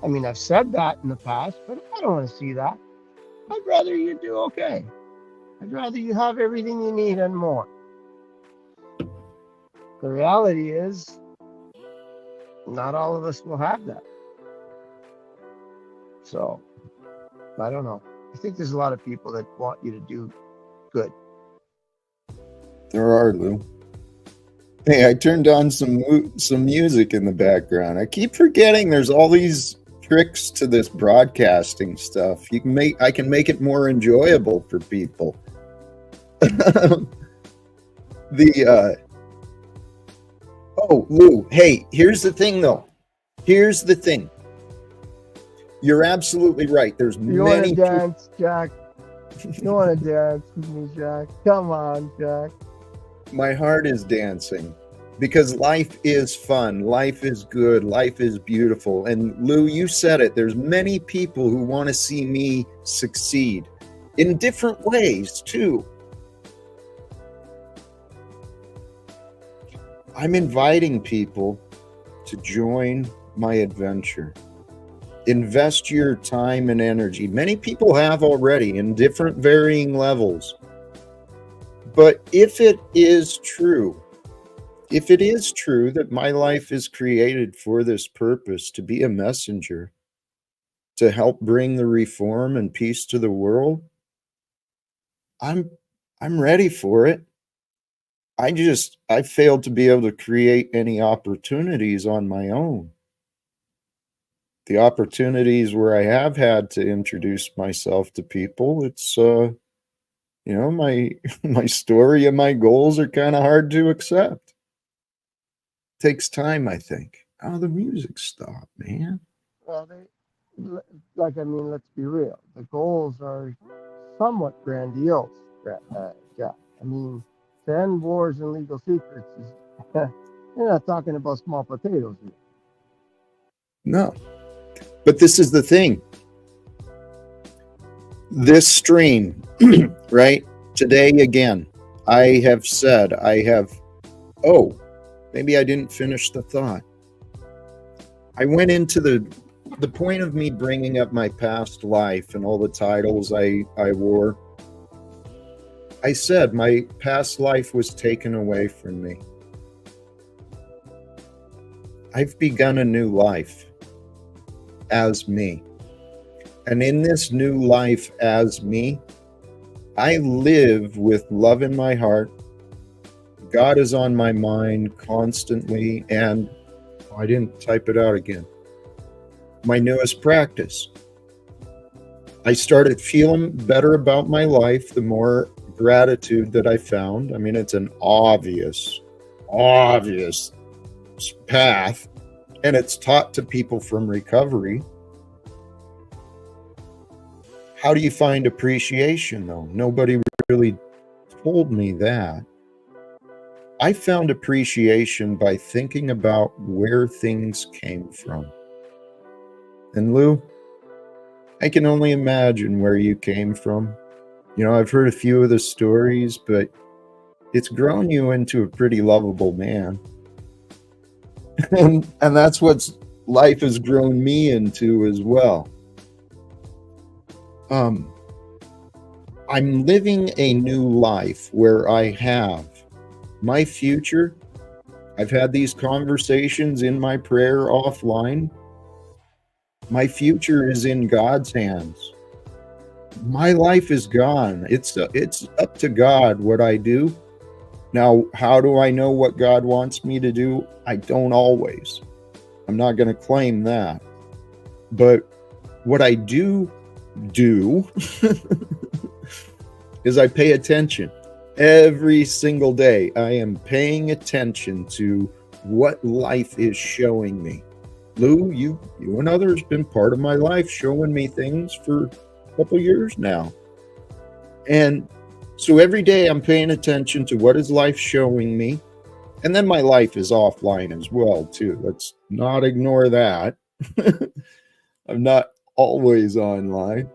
I mean, I've said that in the past, but I don't want to see that. I'd rather you do okay. I'd rather you have everything you need and more. The reality is, not all of us will have that. So, I don't know. I think there's a lot of people that want you to do good. There are, Lou. Hey, I turned on some music in the background. I keep forgetting there's all these tricks to this broadcasting stuff. I can make it more enjoyable for people. Oh, Lou, hey, here's the thing though. Here's the thing. You're absolutely right. There's you many. You want to dance, Jack? You want to dance with me, Jack? Come on, Jack. My heart is dancing because life is fun. Life is good. Life is beautiful. And Lou, you said it. There's many people who want to see me succeed in different ways too. I'm inviting people to join my adventure. Invest your time and energy. Many people have already in different varying levels. But if it is true that my life is created for this purpose, to be a messenger, to help bring the reform and peace to the world, I'm ready for it. I failed to be able to create any opportunities on my own. The opportunities where I have had to introduce myself to people, it's my story and my goals are kind of hard to accept. Takes time, I think. Oh, the music stopped, man. Well, let's be real. The goals are somewhat grandiose, Jack. I mean, to end wars and legal secrets is you're not talking about small potatoes here. No. But this is the thing. This stream, right? Today again, I have said, maybe I didn't finish the thought. I went into the point of me bringing up my past life and all the titles I wore. I said my past life was taken away from me. I've begun a new life as me. And in this new life as me, I live with love in my heart. God is on my mind constantly, and I didn't type it out again. My newest practice. I started feeling better about my life, the more gratitude that I found. I mean, it's an obvious path, and it's taught to people from recovery. How do you find appreciation, though? Nobody really told me that. I found appreciation by thinking about where things came from. And Lou, I can only imagine where you came from. I've heard a few of the stories, but it's grown you into a pretty lovable man. and that's what life has grown me into as well. I'm living a new life where I have my future. I've had these conversations in my prayer offline. My future is in God's hands. My life is gone. It's up to God what I do. Now, how do I know what God wants me to do? I don't always. I'm not going to claim that. But what I do is I pay attention. Every single day, I am paying attention to what life is showing me. Lou, you and others been part of my life, showing me things for a couple years now. And so every day I'm paying attention to what is life showing me. And then my life is offline as well, too. Let's not ignore that. I'm not always online,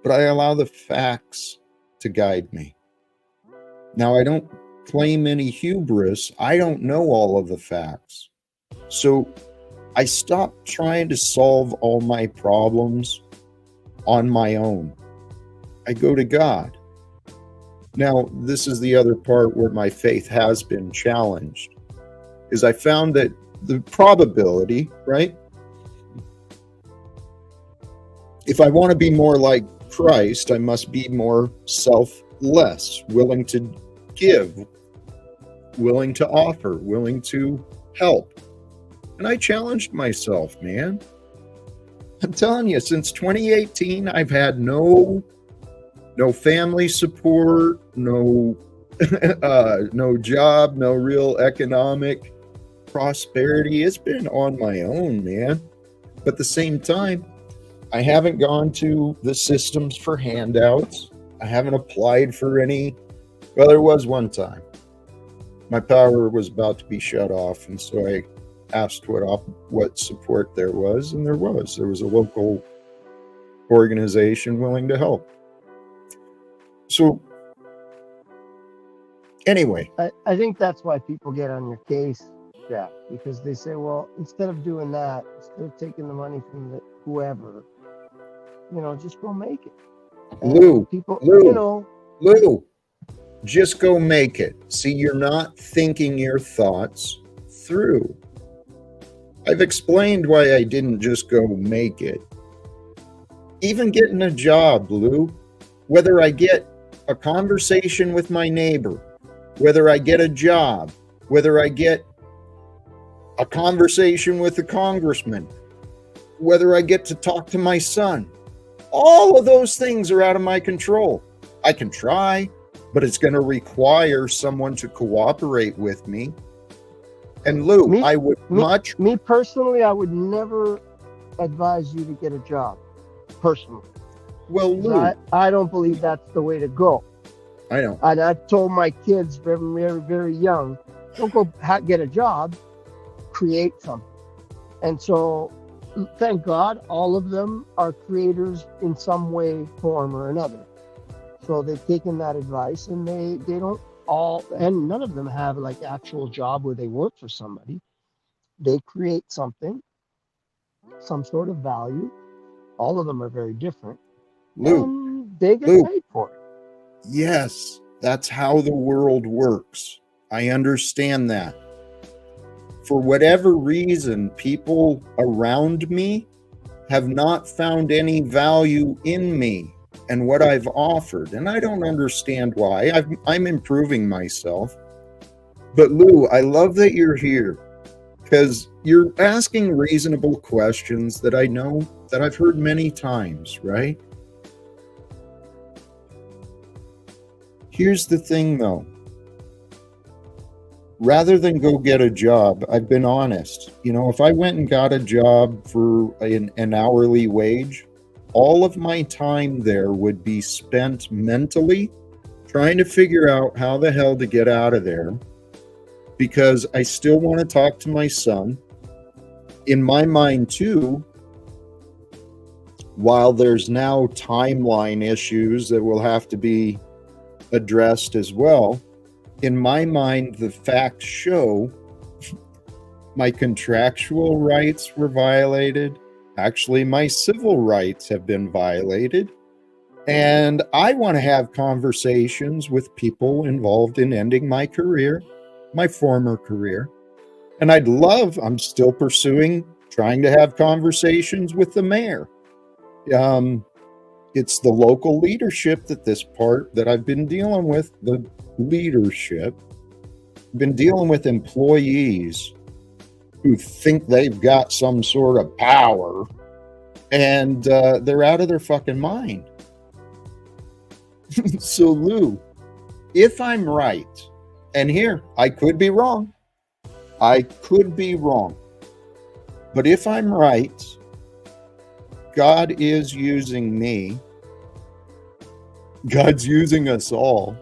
but I allow the facts to guide me. Now, I don't claim any hubris. I don't know all of the facts. So I stopped trying to solve all my problems on my own. I go to God. Now, this is the other part where my faith has been challenged, is I found that the probability, right? If I want to be more like Christ, I must be more selfless, willing to give, willing to offer, willing to help. And I challenged myself, man. I'm telling you, since 2018, I've had no family support, no job, no real economic prosperity. It's been on my own, man. But at the same time, I haven't gone to the systems for handouts. I haven't applied for any. Well, there was one time. My power was about to be shut off, and so I asked what support there was, and there was. There was a local organization willing to help. So, anyway. I think that's why people get on your case, Jack, because they say, well, instead of doing that, instead of taking the money from whoever, just go make it. And Lou, Lou, just go make it. See, you're not thinking your thoughts through. I've explained why I didn't just go make it. Even getting a job, Lou, whether I get a conversation with my neighbor, whether I get a job, whether I get a conversation with a congressman, whether I get to talk to my son, all of those things are out of my control. I can try, but it's going to require someone to cooperate with me. And Lou, Me personally, I would never advise you to get a job, personally. Well, Lou, I don't believe that's the way to go. I know. And I've told my kids very, very, very young, don't go get a job, create something. And so, thank God, all of them are creators in some way, form, or another. So they've taken that advice, and they don't all, and none of them have like actual job where they work for somebody. They create something, some sort of value. All of them are very different. Lou, they get paid for it. Yes, that's how the world works. I understand that. For whatever reason, people around me have not found any value in me and what I've offered. And I don't understand why. I'm improving myself. But Lou, I love that you're here because you're asking reasonable questions that I know that I've heard many times, right? Here's the thing, though. Rather than go get a job, I've been honest. If I went and got a job for an hourly wage, all of my time there would be spent mentally trying to figure out how the hell to get out of there, because I still want to talk to my son. In my mind, too, while there's now timeline issues that will have to be addressed as well, in my mind, the facts show my contractual rights were violated. Actually, my civil rights have been violated. And I want to have conversations with people involved in ending my career, my former career. And I'm still pursuing trying to have conversations with the mayor. It's the local leadership that I've been dealing with, the leadership. Been dealing with employees who think they've got some sort of power, and they're out of their fucking mind. So Lou, if I'm right, and here, I could be wrong, but if I'm right, God is using me, God's using us all,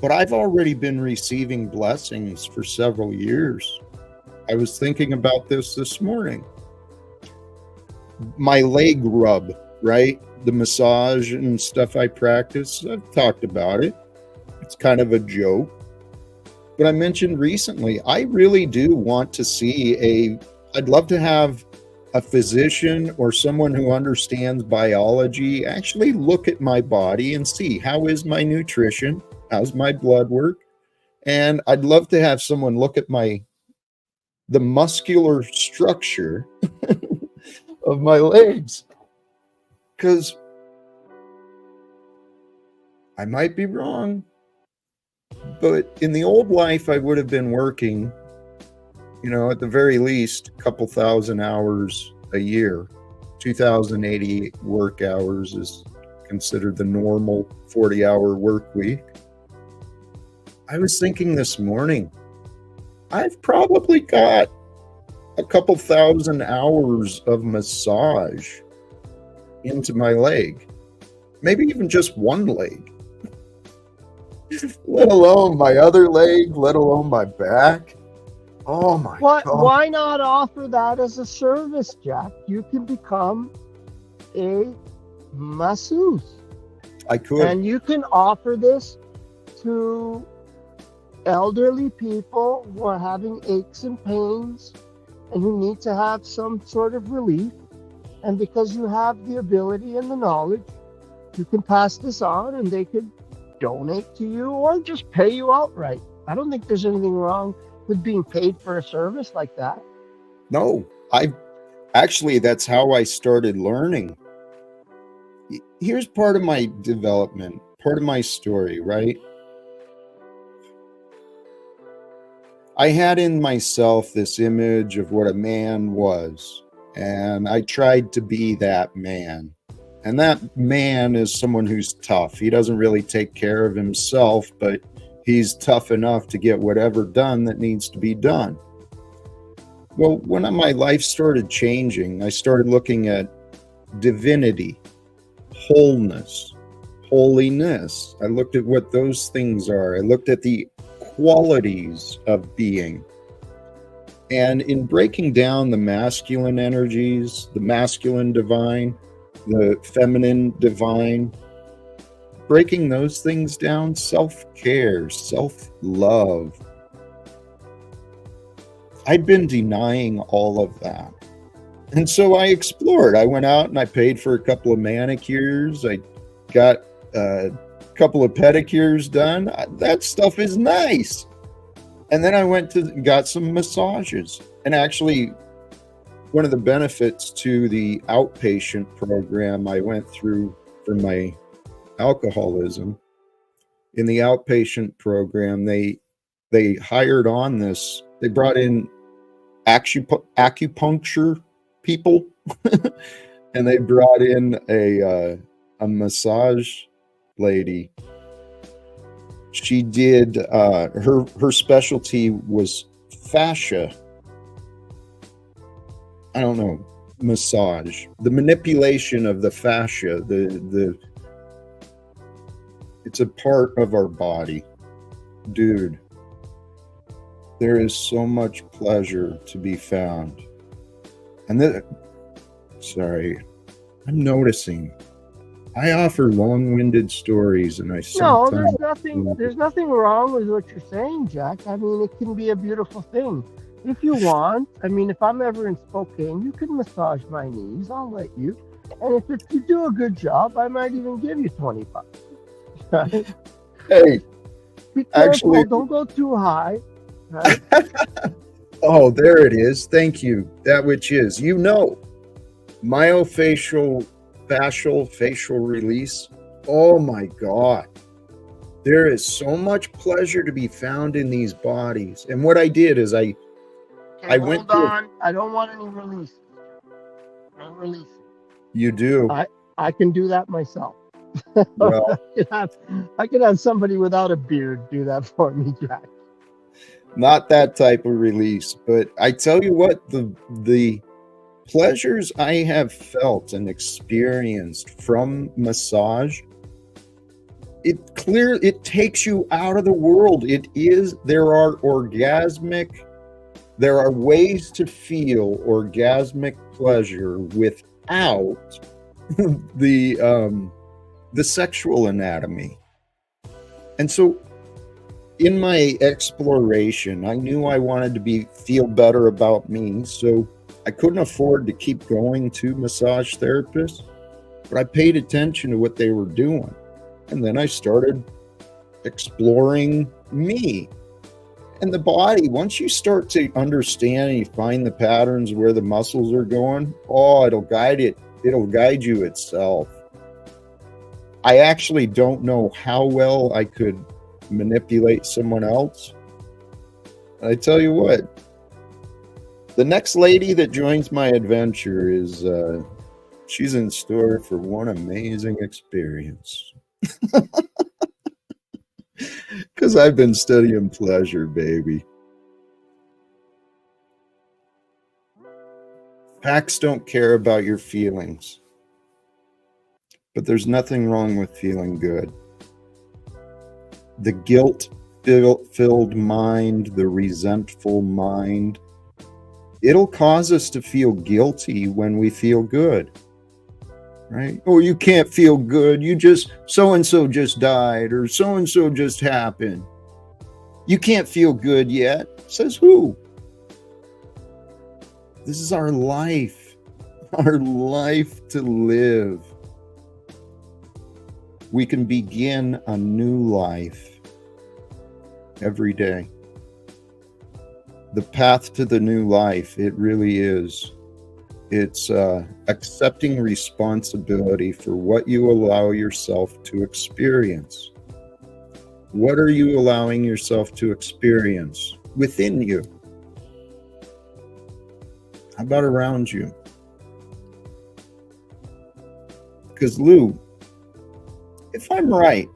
but I've already been receiving blessings for several years. I was thinking about this morning. My leg rub, right? The massage and stuff I practice, I've talked about it. It's kind of a joke. But I mentioned recently, I really do want to see I'd love to have a physician or someone who understands biology actually look at my body and see, how is my nutrition? How's my blood work? And I'd love to have someone look at the muscular structure of my legs. Because I might be wrong, but in the old life, I would have been working, at the very least, a couple thousand hours a year. 2,088 work hours is considered the normal 40-hour work week. I was thinking this morning, I've probably got a couple thousand hours of massage into my leg. Maybe even just one leg. Let alone my other leg, let alone my back. Oh my God. Why not offer that as a service, Jack? You can become a masseuse. I could. And you can offer this to elderly people who are having aches and pains and who need to have some sort of relief. And because you have the ability and the knowledge, you can pass this on and they could donate to you or just pay you outright. I don't think there's anything wrong with being paid for a service like that. No, that's how I started learning. Here's part of my development, part of my story, right? I had in myself this image of what a man was, and I tried to be that man. And that man is someone who's tough. He doesn't really take care of himself, but he's tough enough to get whatever done that needs to be done. Well, when my life started changing, I started looking at divinity, wholeness, holiness. I looked at what those things are. I looked at the qualities of being. And in breaking down the masculine energies, the masculine divine, the feminine divine, breaking those things down, self-care, self-love, I'd been denying all of that. And so I explored. I went out and I paid for a couple of manicures. I got a couple of pedicures done. That stuff is nice. And then I got some massages. And actually, one of the benefits to the outpatient program I went through for my alcoholism, in the outpatient program, they hired on this. They brought in acupuncture people, and they brought in a massage lady. She did her specialty was fascia. I don't know, massage, the manipulation of the fascia. It's a part of our body, dude. There is so much pleasure to be found. And sorry, I'm noticing. I offer long-winded stories, and there's nothing wrong with what you're saying, Jack. I mean, it can be a beautiful thing. If you want, if I'm ever in Spokane, you can massage my knees. I'll let you. And if you do a good job, I might even give you $20. Right? Hey, be careful. Don't go too high. Right? Oh, there it is. Thank you. That which is, myofascial facial release. Oh my God. There is so much pleasure to be found in these bodies. And what I did is I Okay, went hold to on. I don't want any releases. Don't release it. you do. I can do that myself. Well, I could have somebody without a beard do that for me, Jack. not that type of release, but I tell you what, the pleasures I have felt and experienced from massage, it takes you out of the world. There are ways to feel orgasmic pleasure without the sexual anatomy. And so in my exploration, I knew I wanted to feel better about me, so I couldn't afford to keep going to massage therapists, but I paid attention to what they were doing. And then I started exploring me and the body. Once you start to understand and you find the patterns where the muscles are going, it'll guide you itself. I actually don't know how well I could manipulate someone else. I tell you what, the next lady that joins my adventure is she's in store for one amazing experience. Because I've been studying pleasure, baby. Facts don't care about your feelings, but there's nothing wrong with feeling good. The guilt-filled mind, the resentful mind, it'll cause us to feel guilty when we feel good. Right? Oh, you can't feel good. So-and-so just died, or so-and-so just happened. You can't feel good yet. Says who? This is our life to live. We can begin a new life every day. The path to the new life, it really is. It's accepting responsibility for what you allow yourself to experience. What are you allowing yourself to experience within you? How about around you? Because Lou, if I'm right,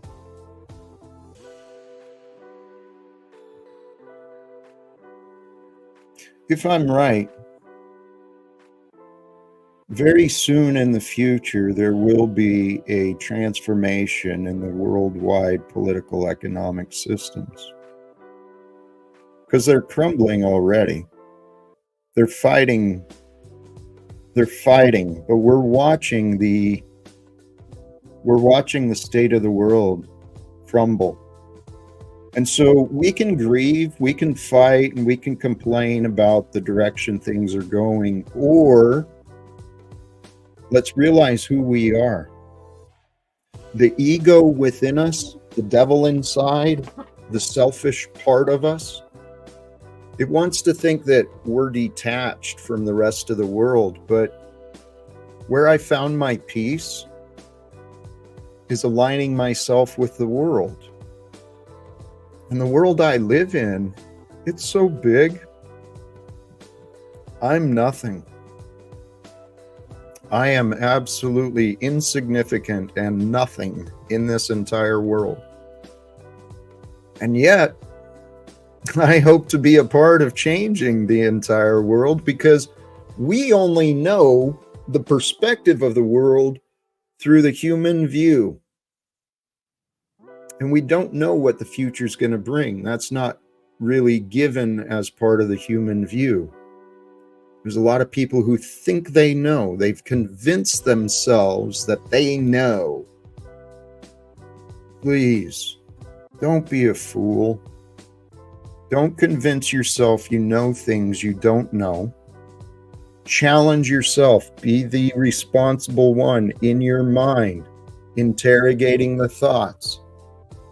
very soon in the future, there will be a transformation in the worldwide political economic systems. Because they're crumbling already. They're fighting, but we're watching the state of the world crumble. And so we can grieve, we can fight, and we can complain about the direction things are going, or let's realize who we are. The ego within us, the devil inside, the selfish part of us, it wants to think that we're detached from the rest of the world. But where I found my peace is aligning myself with the world. And the world I live in, it's so big. I'm nothing. I am absolutely insignificant and nothing in this entire world. And yet, I hope to be a part of changing the entire world, because we only know the perspective of the world through the human view. And we don't know what the future is going to bring. That's not really given as part of the human view. There's a lot of people who think they know. They've convinced themselves that they know. Please, don't be a fool. Don't convince yourself you know things you don't know. Challenge yourself. Be the responsible one in your mind, interrogating the thoughts.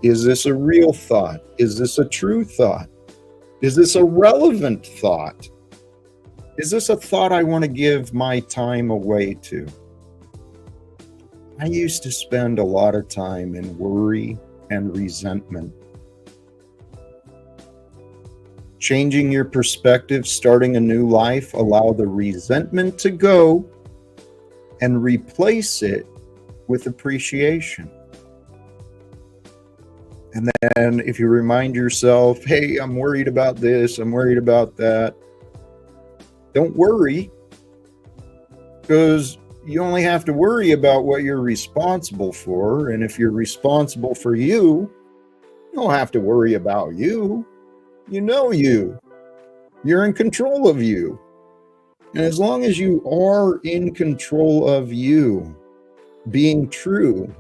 Is this a real thought? Is this a true thought? Is this a relevant thought? Is this a thought I want to give my time away to? I used to spend a lot of time in worry and resentment. Changing your perspective, starting a new life, allow the resentment to go and replace it with appreciation. And then if you remind yourself, hey, I'm worried about this, I'm worried about that, don't worry, because you only have to worry about what you're responsible for. And if you're responsible for you, you don't have to worry about you. You know you. You're in control of you. And as long as you are in control of you, being true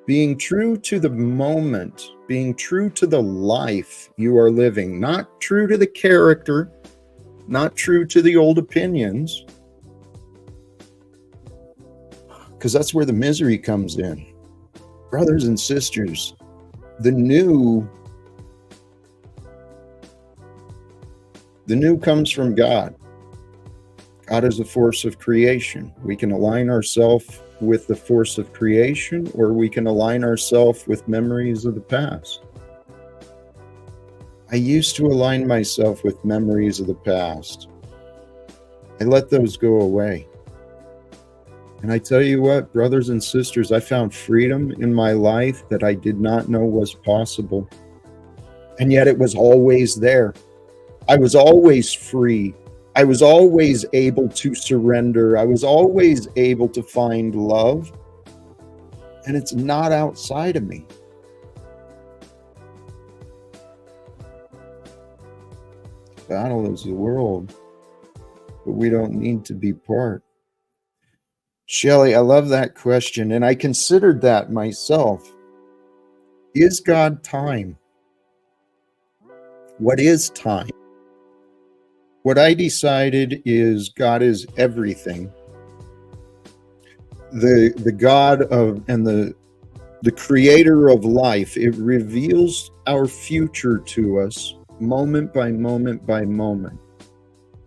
to the moment, being true to the life you are living, not true to the character, not true to the old opinions, because that's where the misery comes in. Brothers and sisters, the new comes from God. God is the force of creation. We can align ourselves with the force of creation, or we can align ourselves with memories of the past. I used to align myself with memories of the past. I let those go away. And I tell you what, brothers and sisters, I found freedom in my life that I did not know was possible. And yet it was always there. I was always free. I was always able to surrender. I was always able to find love. And it's not outside of me. The battle is the world, but we don't need to be part. Shelley, I love that question, and I considered that myself. Is God time? What is time? What I decided is God is everything. The God of and the creator of life. It reveals our future to us moment by moment by moment.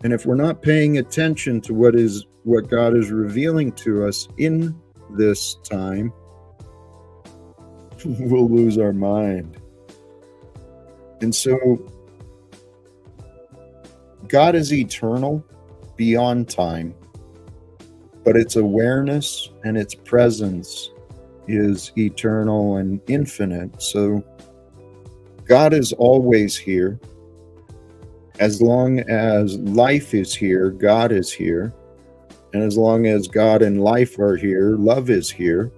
And if we're not paying attention to what God is revealing to us in this time, we'll lose our mind. And so God is eternal beyond time, but its awareness and its presence is eternal and infinite. So God is always here. As long as life is here, God is here. And as long as God and life are here, love is here.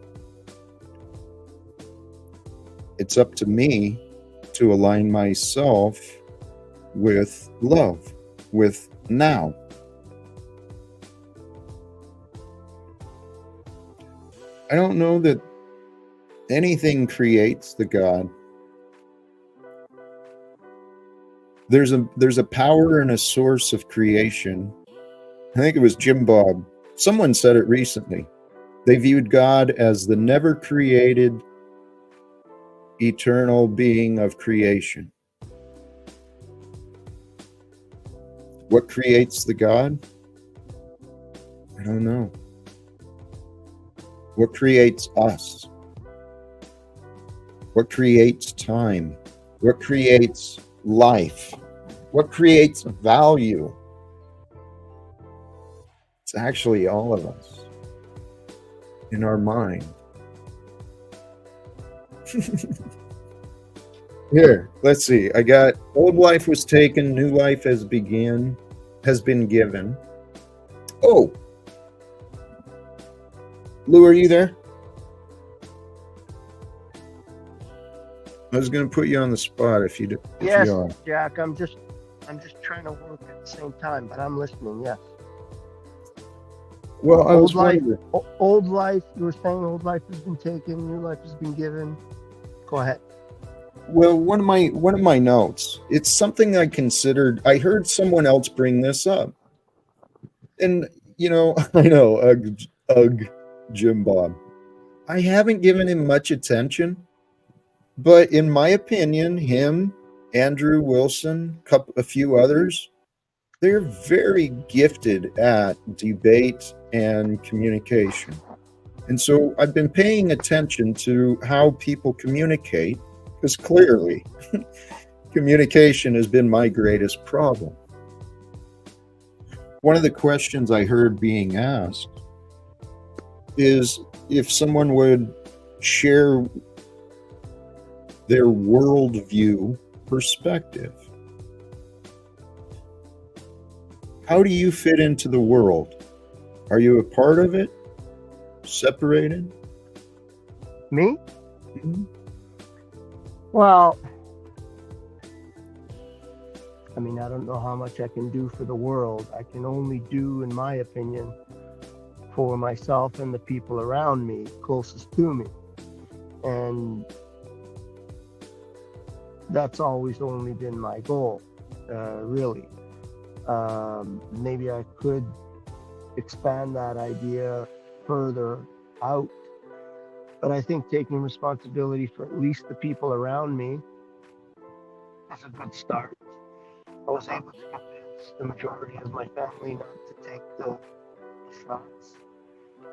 It's up to me to align myself with love, with now. I don't know that anything creates the God. There's a power and a source of creation. I think it was Jim Bob. Someone said it recently. They viewed God as the never created, eternal being of creation. What creates the God? I don't know. What creates us? What creates time? What creates life? What creates value? It's actually all of us in our mind. Here, let's see. I got old life was taken, new life has been given. Oh, Lou, are you there? I was going to put you on the spot if you Yes, are. Jack. I'm just trying to work at the same time, but I'm listening. Yes. Well, I was Old life. wondering. Old life. You were saying old life has been taken, new life has been given. Go ahead. Well, one of my notes. It's something I considered. I heard someone else bring this up, and I know, ugh, Jim Bob. I haven't given him much attention, but in my opinion, him Andrew Wilson, a few others, they're very gifted at debate and communication. And so I've been paying attention to how people communicate, because clearly communication has been my greatest problem. One of the questions I heard being asked is if someone would share their worldview perspective. How do you fit into the world? Are you a part of it? Separated? Me? Mhm. Well, I mean, I don't know how much I can do for the world. I can only do, in my opinion, for myself and the people around me, closest to me. And that's always only been my goal, really. Maybe I could expand that idea further out, but I think taking responsibility for at least the people around me is a good start. I was able to convince the majority of my family not to take the shots.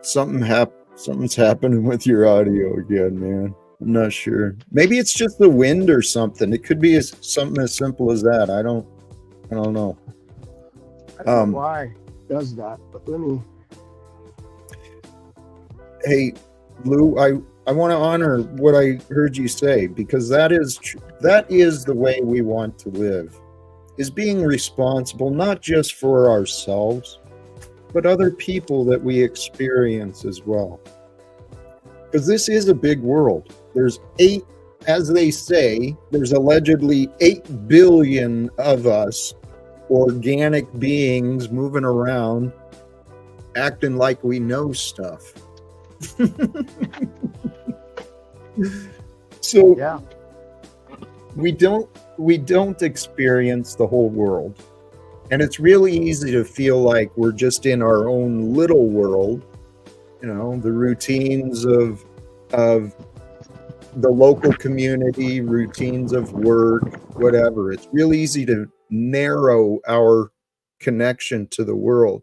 Something's happening with your audio again, man. I'm not sure. Maybe it's just the wind or something. It could be something as simple as that. I don't know. I don't know why it does that, but let me. Hey, Lou, I want to honor what I heard you say, because that is the way we want to live, is being responsible, not just for ourselves, but other people that we experience as well. Because this is a big world. There's as they say, there's allegedly 8 billion of us, organic beings moving around, acting like we know stuff. So Yeah. we don't experience the whole world, and it's really easy to feel like we're just in our own little world, the routines of the local community, routines of work, whatever. It's real easy to narrow our connection to the world.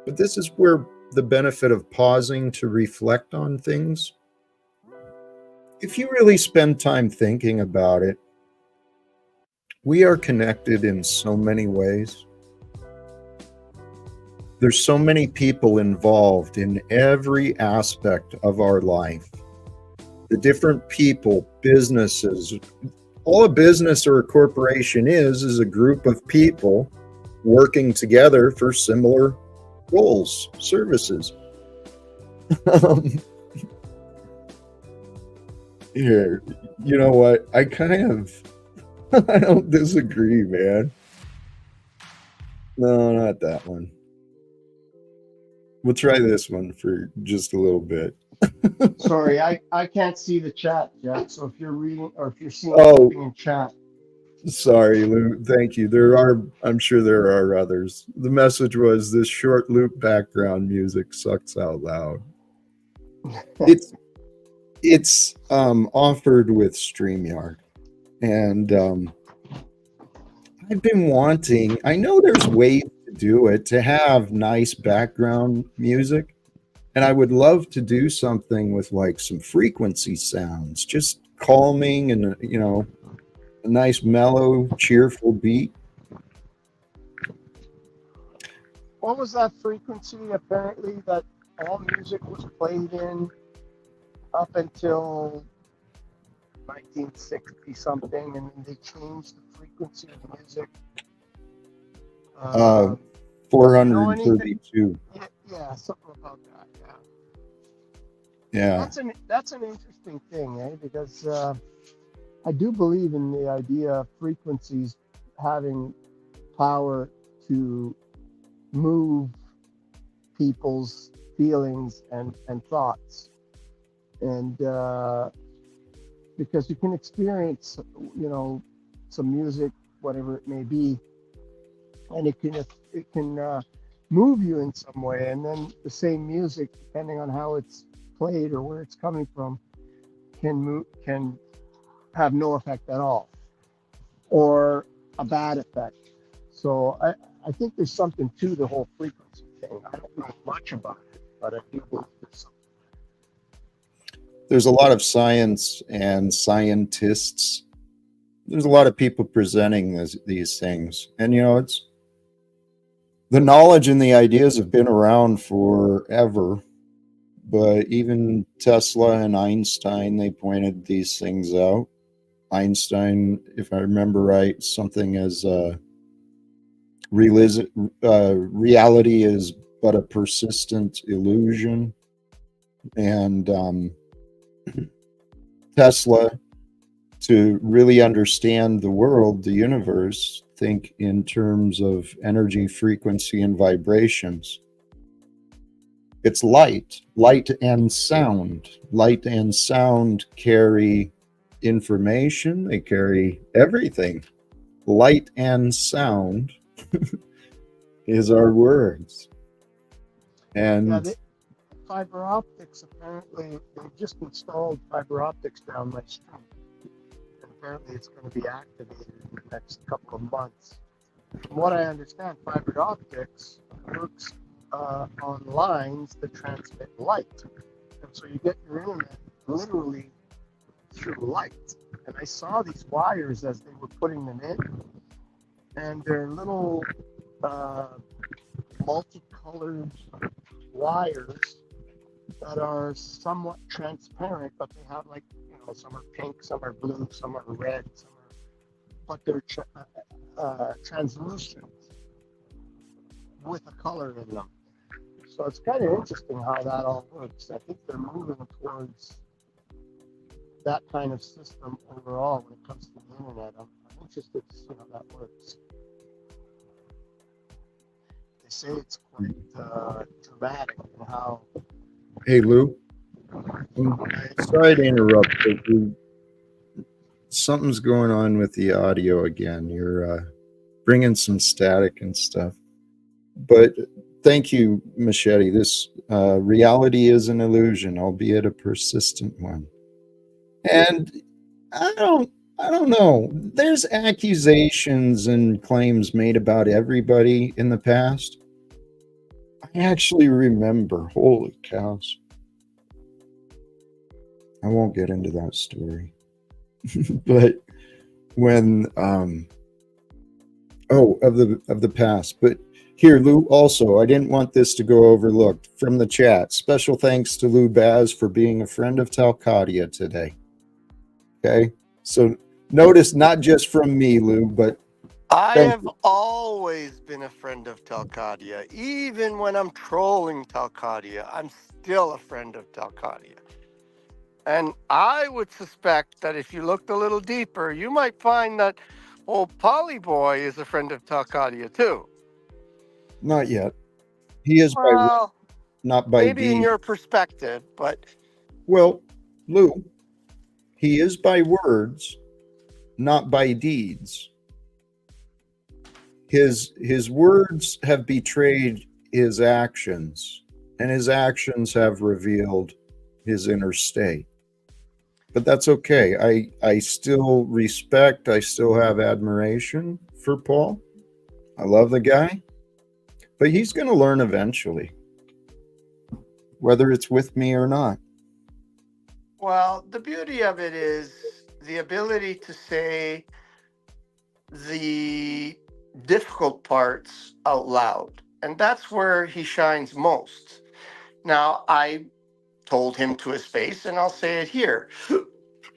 But this is where the benefit of pausing to reflect on things. If you really spend time thinking about it, we are connected in so many ways. There's so many people involved in every aspect of our life. The different people, businesses, all a business or a corporation is a group of people working together for similar goals, services. Here, you know what? I don't disagree, man. No, not that one. We'll try this one for just a little bit. Sorry, I can't see the chat, Jack. So if you're reading or if you're seeing Oh. something in chat. Sorry, Lou. Thank you. I'm sure there are others. The message was, this short loop background music sucks out loud. It's offered with StreamYard. And I've been wanting, I know there's ways to do it, to have nice background music. And I would love to do something with like some frequency sounds, just calming and, a nice, mellow, cheerful beat. What was that frequency apparently that all music was played in up until 1960 something, and then they changed the frequency of the music? 432. Yeah, something about that. Yeah. That's an interesting thing, because I do believe in the idea of frequencies having power to move people's feelings and thoughts, and because you can experience some music, whatever it may be, and it can move you in some way, and then the same music, depending on how it's played or where it's coming from, can have no effect at all. or a bad effect. So I think there's something to the whole frequency thing. I don't know much about it, but I do believe there's something. There's a lot of science and scientists. There's a lot of people presenting these things. And, you know, it's the knowledge and the ideas have been around forever. But even Tesla and Einstein, they pointed these things out. Einstein, if I remember right, something as reality is but a persistent illusion. And Tesla, to really understand the world, the universe, think in terms of energy, frequency, and vibrations. It's light and sound. Light and sound carry information, they carry everything. Light and sound is our words. And fiber optics, apparently, they just installed fiber optics down my street. And apparently it's going to be activated in the next couple of months. From what I understand, fiber optics works on lines that transmit light. And so you get your internet literally through light. And I saw these wires as they were putting them in, and they're little multicolored wires that are somewhat transparent, but they have, like, you know, some are pink, some are blue, some are red, but they're translucent with a color in them. So it's kind of interesting how that all works. I think they're moving towards that kind of system overall when it comes to the internet. I'm interested to see how that works. They say it's quite dramatic in how. hey, Lou, I'm sorry to interrupt, but something's going on with the audio again. You're bringing some static and stuff. But thank you, Machete. This reality is an illusion, albeit a persistent one. And I don't know. There's accusations and claims made about everybody in the past. I actually remember, holy cows. I won't get into that story. But when of the past. But here, Lou, also, I didn't want this to go overlooked. From the chat, special thanks to Lou Baz for being a friend of Talcott today. Okay, so notice not just from me, Lou, but I have always been a friend of Talcott. Even when I'm trolling Talcott, I'm still a friend of Talcott. And I would suspect that if you looked a little deeper, you might find that old Polyboy is a friend of Talcott too. Not yet. He is well, not by maybe in your perspective, but well, Lou, he is by words, not by deeds. His words have betrayed his actions, and his actions have revealed his inner state. But that's okay. I still respect, I still have admiration for Paul. I love the guy. But he's going to learn eventually, whether it's with me or not. Well, the beauty of it is the ability to say the difficult parts out loud. And that's where he shines most. Now, I told him to his face, and I'll say it here.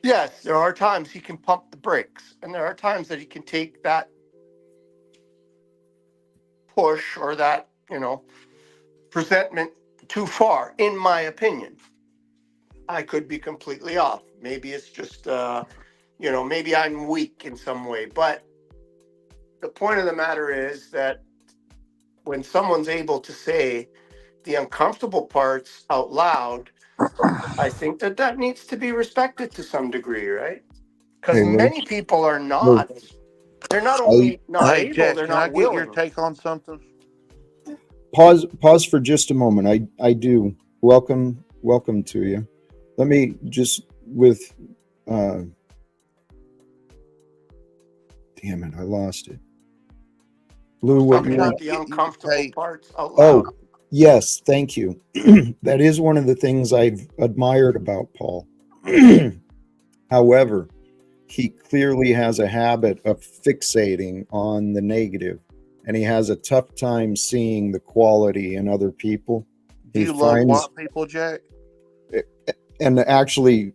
Yes, there are times he can pump the brakes, and there are times that he can take that push or that, presentment too far, in my opinion. I could be completely off. Maybe it's just, maybe I'm weak in some way. But the point of the matter is that when someone's able to say the uncomfortable parts out loud, I think that needs to be respected to some degree, right? Because many people are not. They're not only not able, Jack, they're can not I get willing. your take on something? Pause for just a moment. I do. Welcome to you. Let me just with Damn it, I lost it. Lou, what I'm you trying want? to get you to take. parts out Oh, yes, thank you. That is one of the things I've admired about Paul. However, he clearly has a habit of fixating on the negative, and he has a tough time seeing the quality in other people. Do He you love finds, white people, Jack? and actually,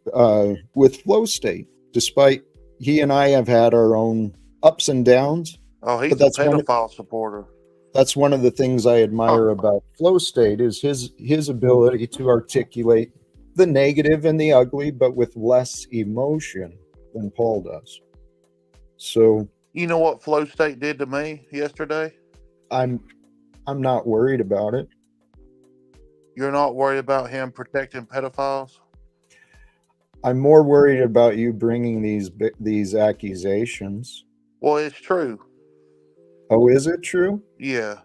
with flow state, despite he and I have had our own ups and downs, Oh, he's but a pedophile supporter. that's one of the things I admire about flow state is his ability to articulate the negative and the ugly, but with less emotion than Paul does. So You know what flow state did to me yesterday? I'm not worried about it. You're not worried about him protecting pedophiles? I'm more worried about you bringing these accusations. Well, it's true. Oh, is it true? Yeah.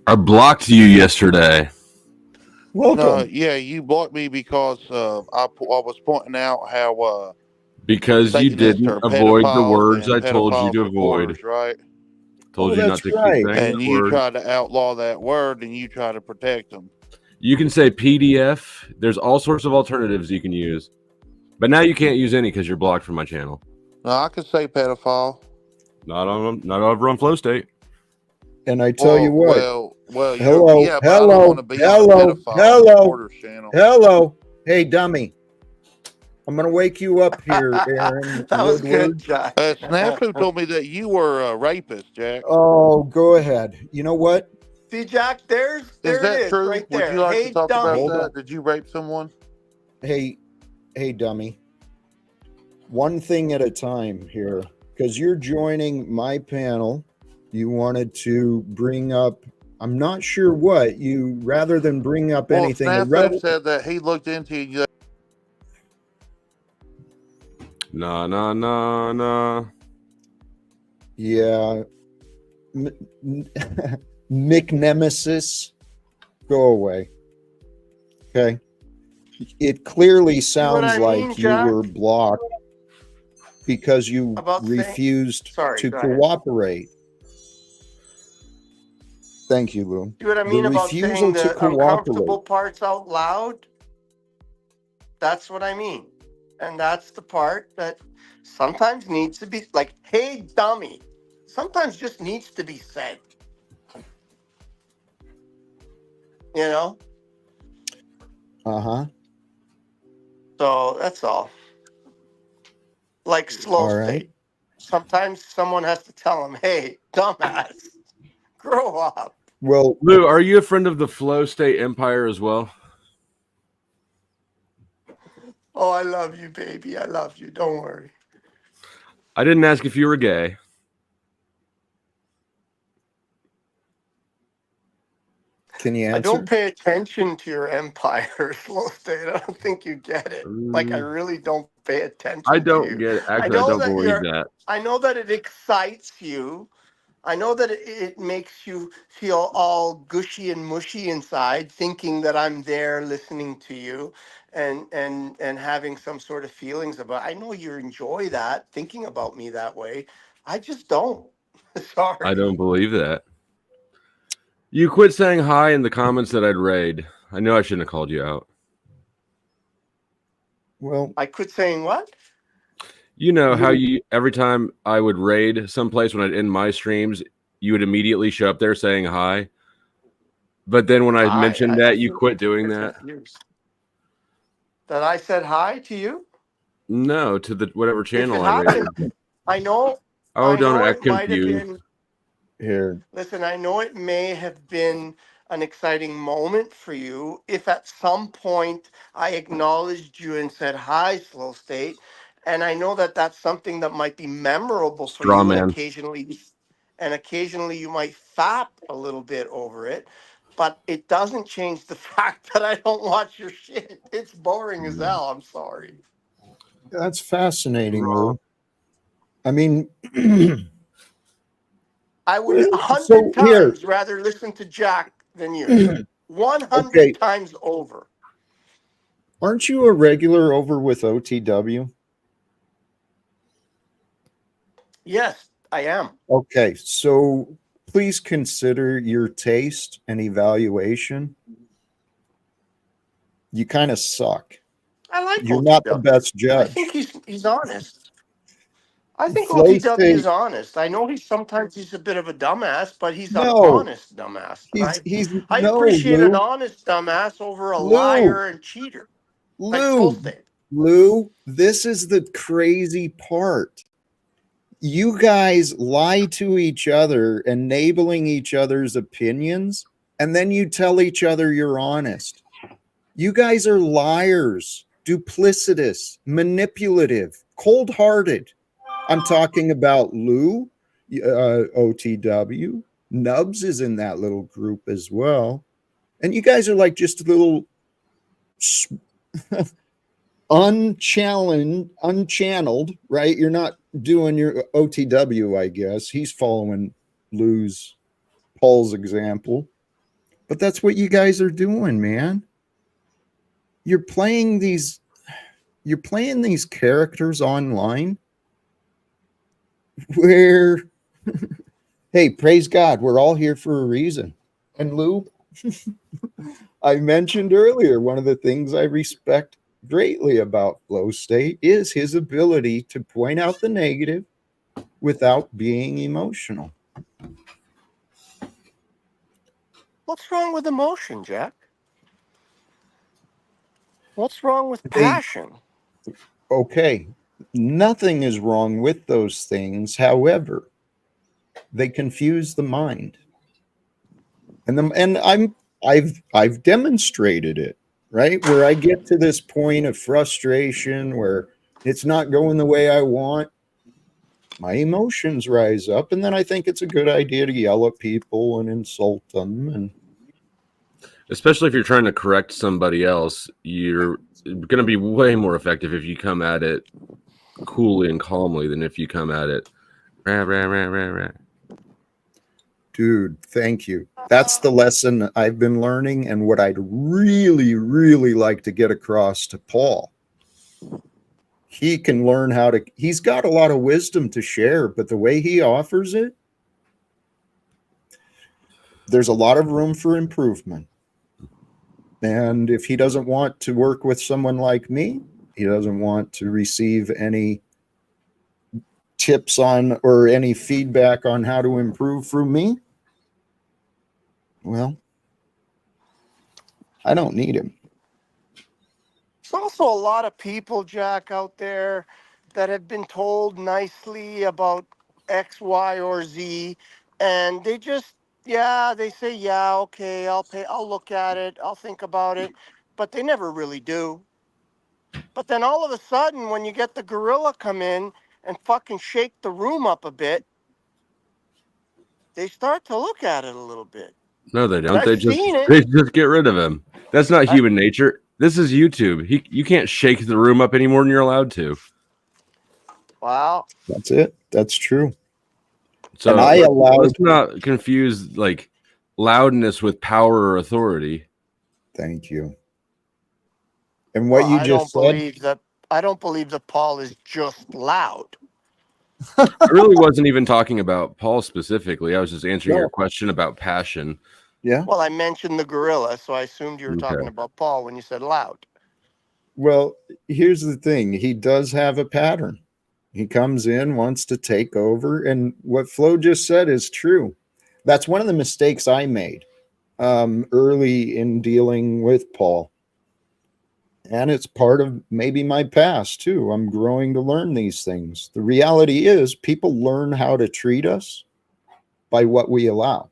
I blocked you yesterday. Welcome. No, yeah, you blocked me because I was pointing out how Because you Satanists didn't are avoid the pedophiles words and I told you pedophile to avoid. supporters, right? Told Oh, you not that's to right. keep saying And that you word. try to outlaw that word and you try to protect them. You can say PDF. There's all sorts of alternatives you can use. But now you can't use any because you're blocked from my channel. No, I could say pedophile. Not over on Flow State. And I tell you what. Well, Hello, yeah, but I don't want to be on a pedophile supporters channel. Hello. Hey, dummy. I'm going to wake you up here, Aaron. That was Woodward. good, Jack. Snafu told me that you were a rapist, Jack. Oh, go ahead. You know what? See, Jack, there Is it that is, true? right Would there. you like Hey, to talk dummy. about that? Did you rape someone? Hey, dummy. One thing at a time here, because you're joining my panel. You wanted to bring up, I'm not sure what, you rather than bring up anything. Snafu said that he looked into you. Nah. Yeah. McNemesis, go away. Okay. It clearly sounds like you were blocked because you refused to cooperate. Thank you, Lou. See what I mean about saying the uncomfortable parts out loud? That's what I mean. And that's the part that sometimes needs to be like, hey, dummy. Sometimes just needs to be said. You know? Uh-huh. So that's all. Like slow state. Sometimes someone has to tell them, hey, dumbass, grow up. Well, Lou, are you a friend of the Flow State Empire as well? Oh, I love you, baby. I love you. Don't worry. I didn't ask if you were gay. Can you answer? I don't pay attention to your empire, slow state. I don't think you get it. Like, I really don't pay attention I don't to you. get it. Actually, I don't believe that. I know that it excites you. I know that it makes you feel all gushy and mushy inside, thinking that I'm there listening to you and having some sort of feelings about. I know you enjoy that, thinking about me that way. I just don't. Sorry. I don't believe that. You quit saying hi in the comments that I'd raid. I know I shouldn't have called you out. Well, I quit saying what? You know how you every time I would raid someplace when I'd end my streams, you would immediately show up there saying hi. But then when I mentioned that, you quit doing that. That I said hi to you? No, to the whatever channel I raided. I know. Oh, don't know act it might have confused. been. Here. Listen, I know it may have been an exciting moment for you if at some point I acknowledged you and said hi, slow state. And I know that that's something that might be memorable for Straw you, man. and occasionally you might fap a little bit over it. But it doesn't change the fact that I don't watch your shit. It's boring as hell. I'm sorry. That's fascinating, Lou. I mean, I would 100 times rather listen to Jack than you. 100 times over. Aren't you a regular over with OTW? Yes, I am. Okay, so please consider your taste and evaluation. You kind of suck. I like You're not the OTW. best I think judge. he's honest. I think Flo OTW is state, honest. I know he's a bit of a dumbass, but he's an no, honest dumbass. And he's I no, appreciate an Lou, honest dumbass over a Lou, liar and cheater like Full Lou, State. Lou. This is the crazy part. You guys lie to each other, enabling each other's opinions, and then you tell each other you're honest. You guys are liars, duplicitous, manipulative, cold-hearted. I'm talking about Lou, OTW. Nubs is in that little group as well. And you guys are like just a little unchanneled, right? You're not doing your OTW, I guess. He's following Paul's example. But that's what you guys are doing, man. You're playing these characters online where hey, praise God, we're all here for a reason. And Lou, I mentioned earlier, one of the things I respect greatly about Flow State is his ability to point out the negative without being emotional. What's wrong with emotion, Jack? What's wrong with passion? Okay, nothing is wrong with those things. However, they confuse the mind. I've demonstrated it, right? Where I get to this point of frustration where it's not going the way I want, my emotions rise up, and then I think it's a good idea to yell at people and insult them. And especially if you're trying to correct somebody else, you're going to be way more effective if you come at it coolly and calmly than if you come at it rah, rah, rah, rah, rah. Dude, thank you. That's the lesson I've been learning, and what I'd really, really like to get across to Paul. He can learn he's got a lot of wisdom to share, but the way he offers it, there's a lot of room for improvement. And if he doesn't want to work with someone like me, he doesn't want to receive any tips on or any feedback on how to improve from me, well, I don't need him. There's also a lot of people, Jack, out there that have been told nicely about X, Y, or Z, and they just, yeah, they say, yeah, okay, I'll look at it, I'll think about it, but they never really do. But then all of a sudden, when you get the gorilla come in and fucking shake the room up a bit, they start to look at it a little bit. No, they don't. I've They just seen it. they just get rid of him. That's not human nature. This is YouTube. You can't shake the room up any more than you're allowed to. Wow. That's it. That's true. So and let's not confuse like loudness with power or authority. Thank you. And what you just said, I don't believe that Paul is just loud. I really wasn't even talking about Paul specifically. I was just answering your question about passion. Yeah. Well, I mentioned the gorilla, so I assumed you were talking about Paul when you said loud. Well, here's the thing. He does have a pattern. He comes in, wants to take over. And what Flo just said is true. That's one of the mistakes I made early in dealing with Paul. And it's part of maybe my past too. I'm growing to learn these things. The reality is people learn how to treat us by what we allow.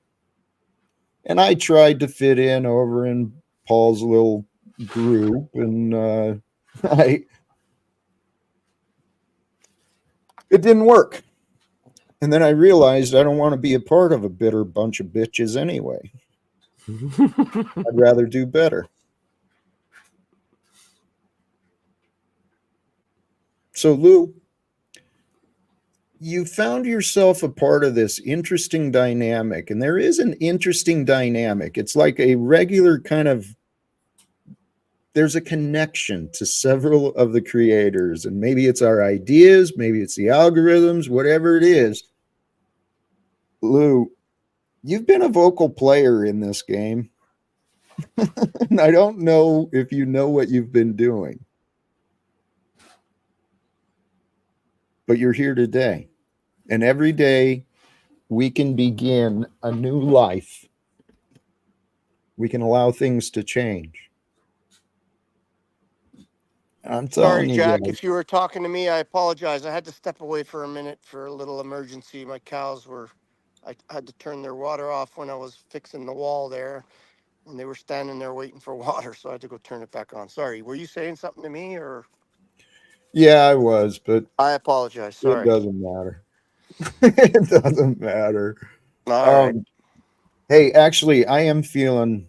And I tried to fit in over in Paul's little group, and it didn't work. And then I realized I don't want to be a part of a bitter bunch of bitches anyway. I'd rather do better. So, Lou, you found yourself a part of this interesting dynamic, and there is an interesting dynamic. It's like a regular kind of there's a connection to several of the creators, and maybe it's our ideas, maybe it's the algorithms, whatever it is. Lou, you've been a vocal player in this game. And I don't know if you know what you've been doing, but you're here today. And every day we can begin a new life. We can allow things to change. I'm telling Sorry, you Jack. guys. If you were talking to me, I apologize. I had to step away for a minute for a little emergency. My cows were, I had to turn their water off when I was fixing the wall there, and they were standing there waiting for water, so I had to go turn it back on. Sorry. Were you saying something to me, or? Yeah, I was, but I apologize. it Sorry. doesn't matter. It doesn't matter. All right. Hey, actually, I am feeling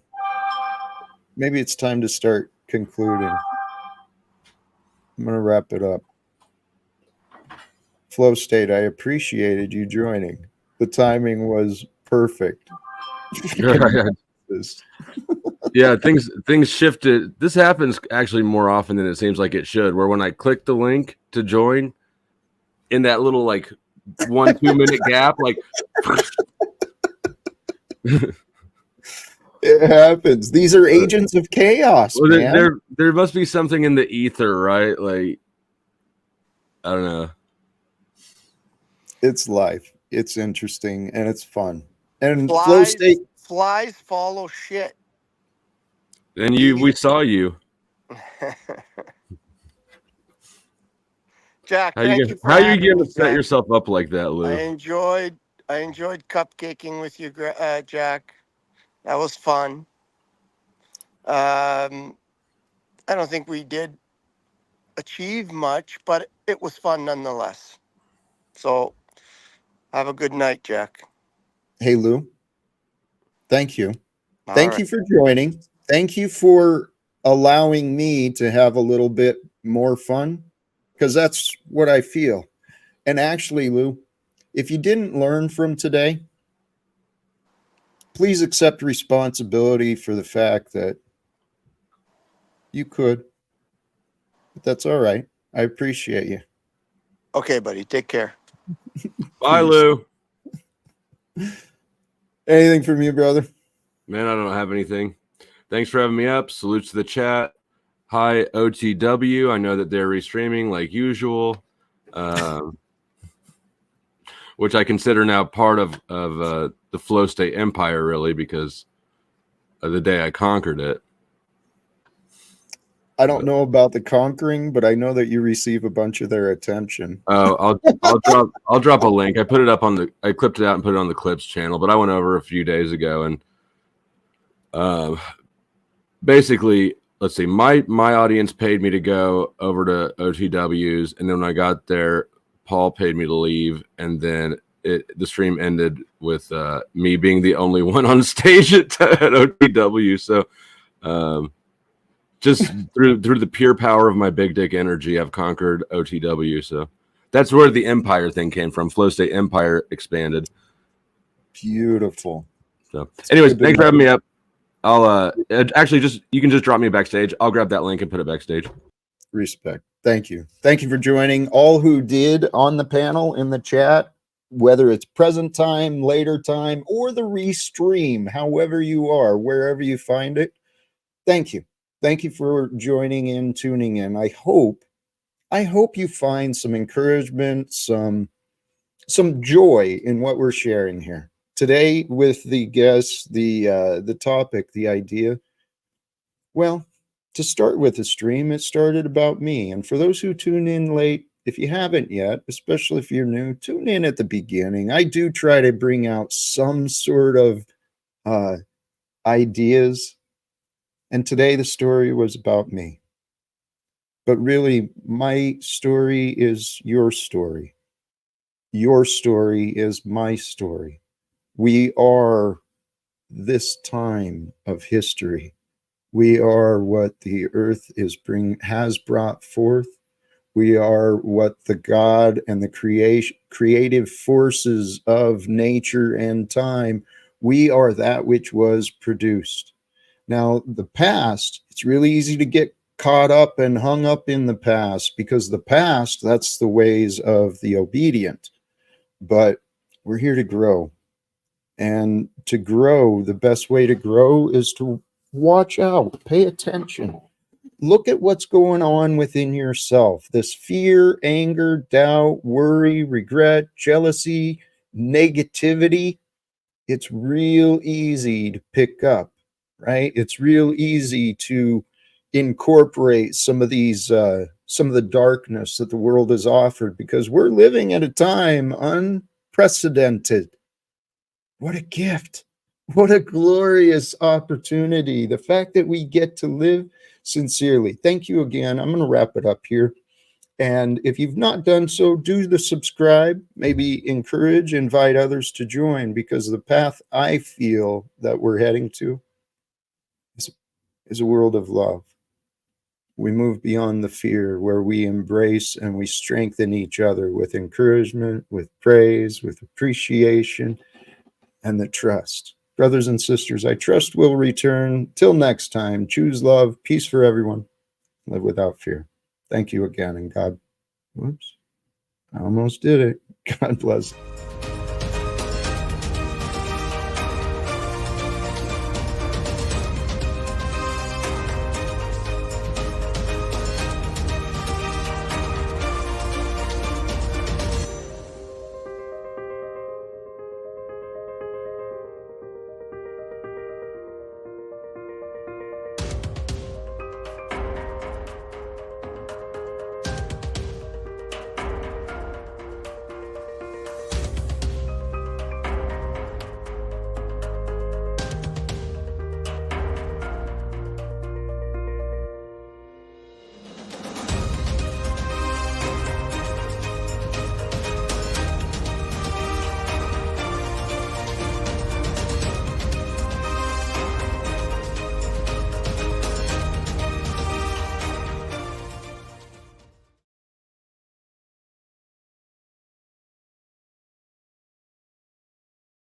maybe it's time to start concluding. I'm going to wrap it up. Flow State, I appreciated you joining. The timing was perfect. Yeah, things shifted. This happens actually more often than it seems like it should, where when I click the link to join, in that little like 1-2 minute gap, like it happens. These are agents of chaos, well, man. there must be something in the ether, right? Like, I don't know. It's life. It's interesting and it's fun. And Flow Flies, State, flies follow shit. And we saw you. Jack, How thank you you for how you having going me, to set Jack. yourself up like that, Lou? I enjoyed cupcaking with you, Jack. That was fun. I don't think we did achieve much, but it was fun nonetheless. So have a good night, Jack. hey Lou, thank you. All Thank right. you for joining. Thank you for allowing me to have a little bit more fun, because that's what I feel. And actually, Lou, if you didn't learn from today, please accept responsibility for the fact that you could, but that's all right. I appreciate you. Okay, buddy. Take care. Bye, Peace. Lou. Anything from you, brother? Man, I don't have anything. Thanks for having me up. Salutes to the chat. Hi, OTW. I know that they're restreaming like usual, which I consider now part of the Flow State Empire, really, because of the day I conquered it. I don't know about the conquering, but I know that you receive a bunch of their attention. Oh, I'll drop a link. I clipped it out and put it on the clips channel, but I went over a few days ago, and basically, let's see, my audience paid me to go over to OTW's, and then when I got there, Paul paid me to leave, and then the stream ended with me being the only one on stage at OTW. So just through the pure power of my big dick energy, I've conquered OTW. So that's where the Empire thing came from. Flow State Empire expanded. Beautiful. So anyways, thanks for having me up. I'll actually you can just drop me backstage. I'll grab that link and put it backstage. Respect. Thank you. Thank you for joining. All who did on the panel in the chat, whether it's present time, later time, or the restream, however you are, wherever you find it, thank you. Thank you for joining in, tuning in. I hope you find some encouragement, some joy in what we're sharing here today with the guests, the topic, the idea. Well, to start with the stream, it started about me. And for those who tune in late, if you haven't yet, especially if you're new, tune in at the beginning. I do try to bring out some sort of ideas. And today the story was about me. But really, my story is your story. Your story is my story. We are this time of history. We are what the earth has brought forth. We are what the God and the creative forces of nature and time, we are that which was produced. Now, the past, it's really easy to get caught up and hung up in the past, because the past, that's the ways of the obedient. But we're here to grow. And to grow, the best way to grow is to watch out, pay attention. Look at what's going on within yourself. This fear, anger, doubt, worry, regret, jealousy, negativity. It's real easy to pick up, right? It's real easy to incorporate some of these, some of the darkness that the world has offered, because we're living at a time unprecedented. What a gift. What a glorious opportunity. The fact that we get to live sincerely. Thank you again. I'm going to wrap it up here. And if you've not done so, do the subscribe, maybe encourage, invite others to join, because the path I feel that we're heading to is a world of love. We move beyond the fear, where we embrace and we strengthen each other with encouragement, with praise, with appreciation, and the trust. Brothers and sisters, I trust we'll return. Till next time, choose love, peace for everyone, live without fear. Thank you again, and God, whoops, I almost did it. God bless.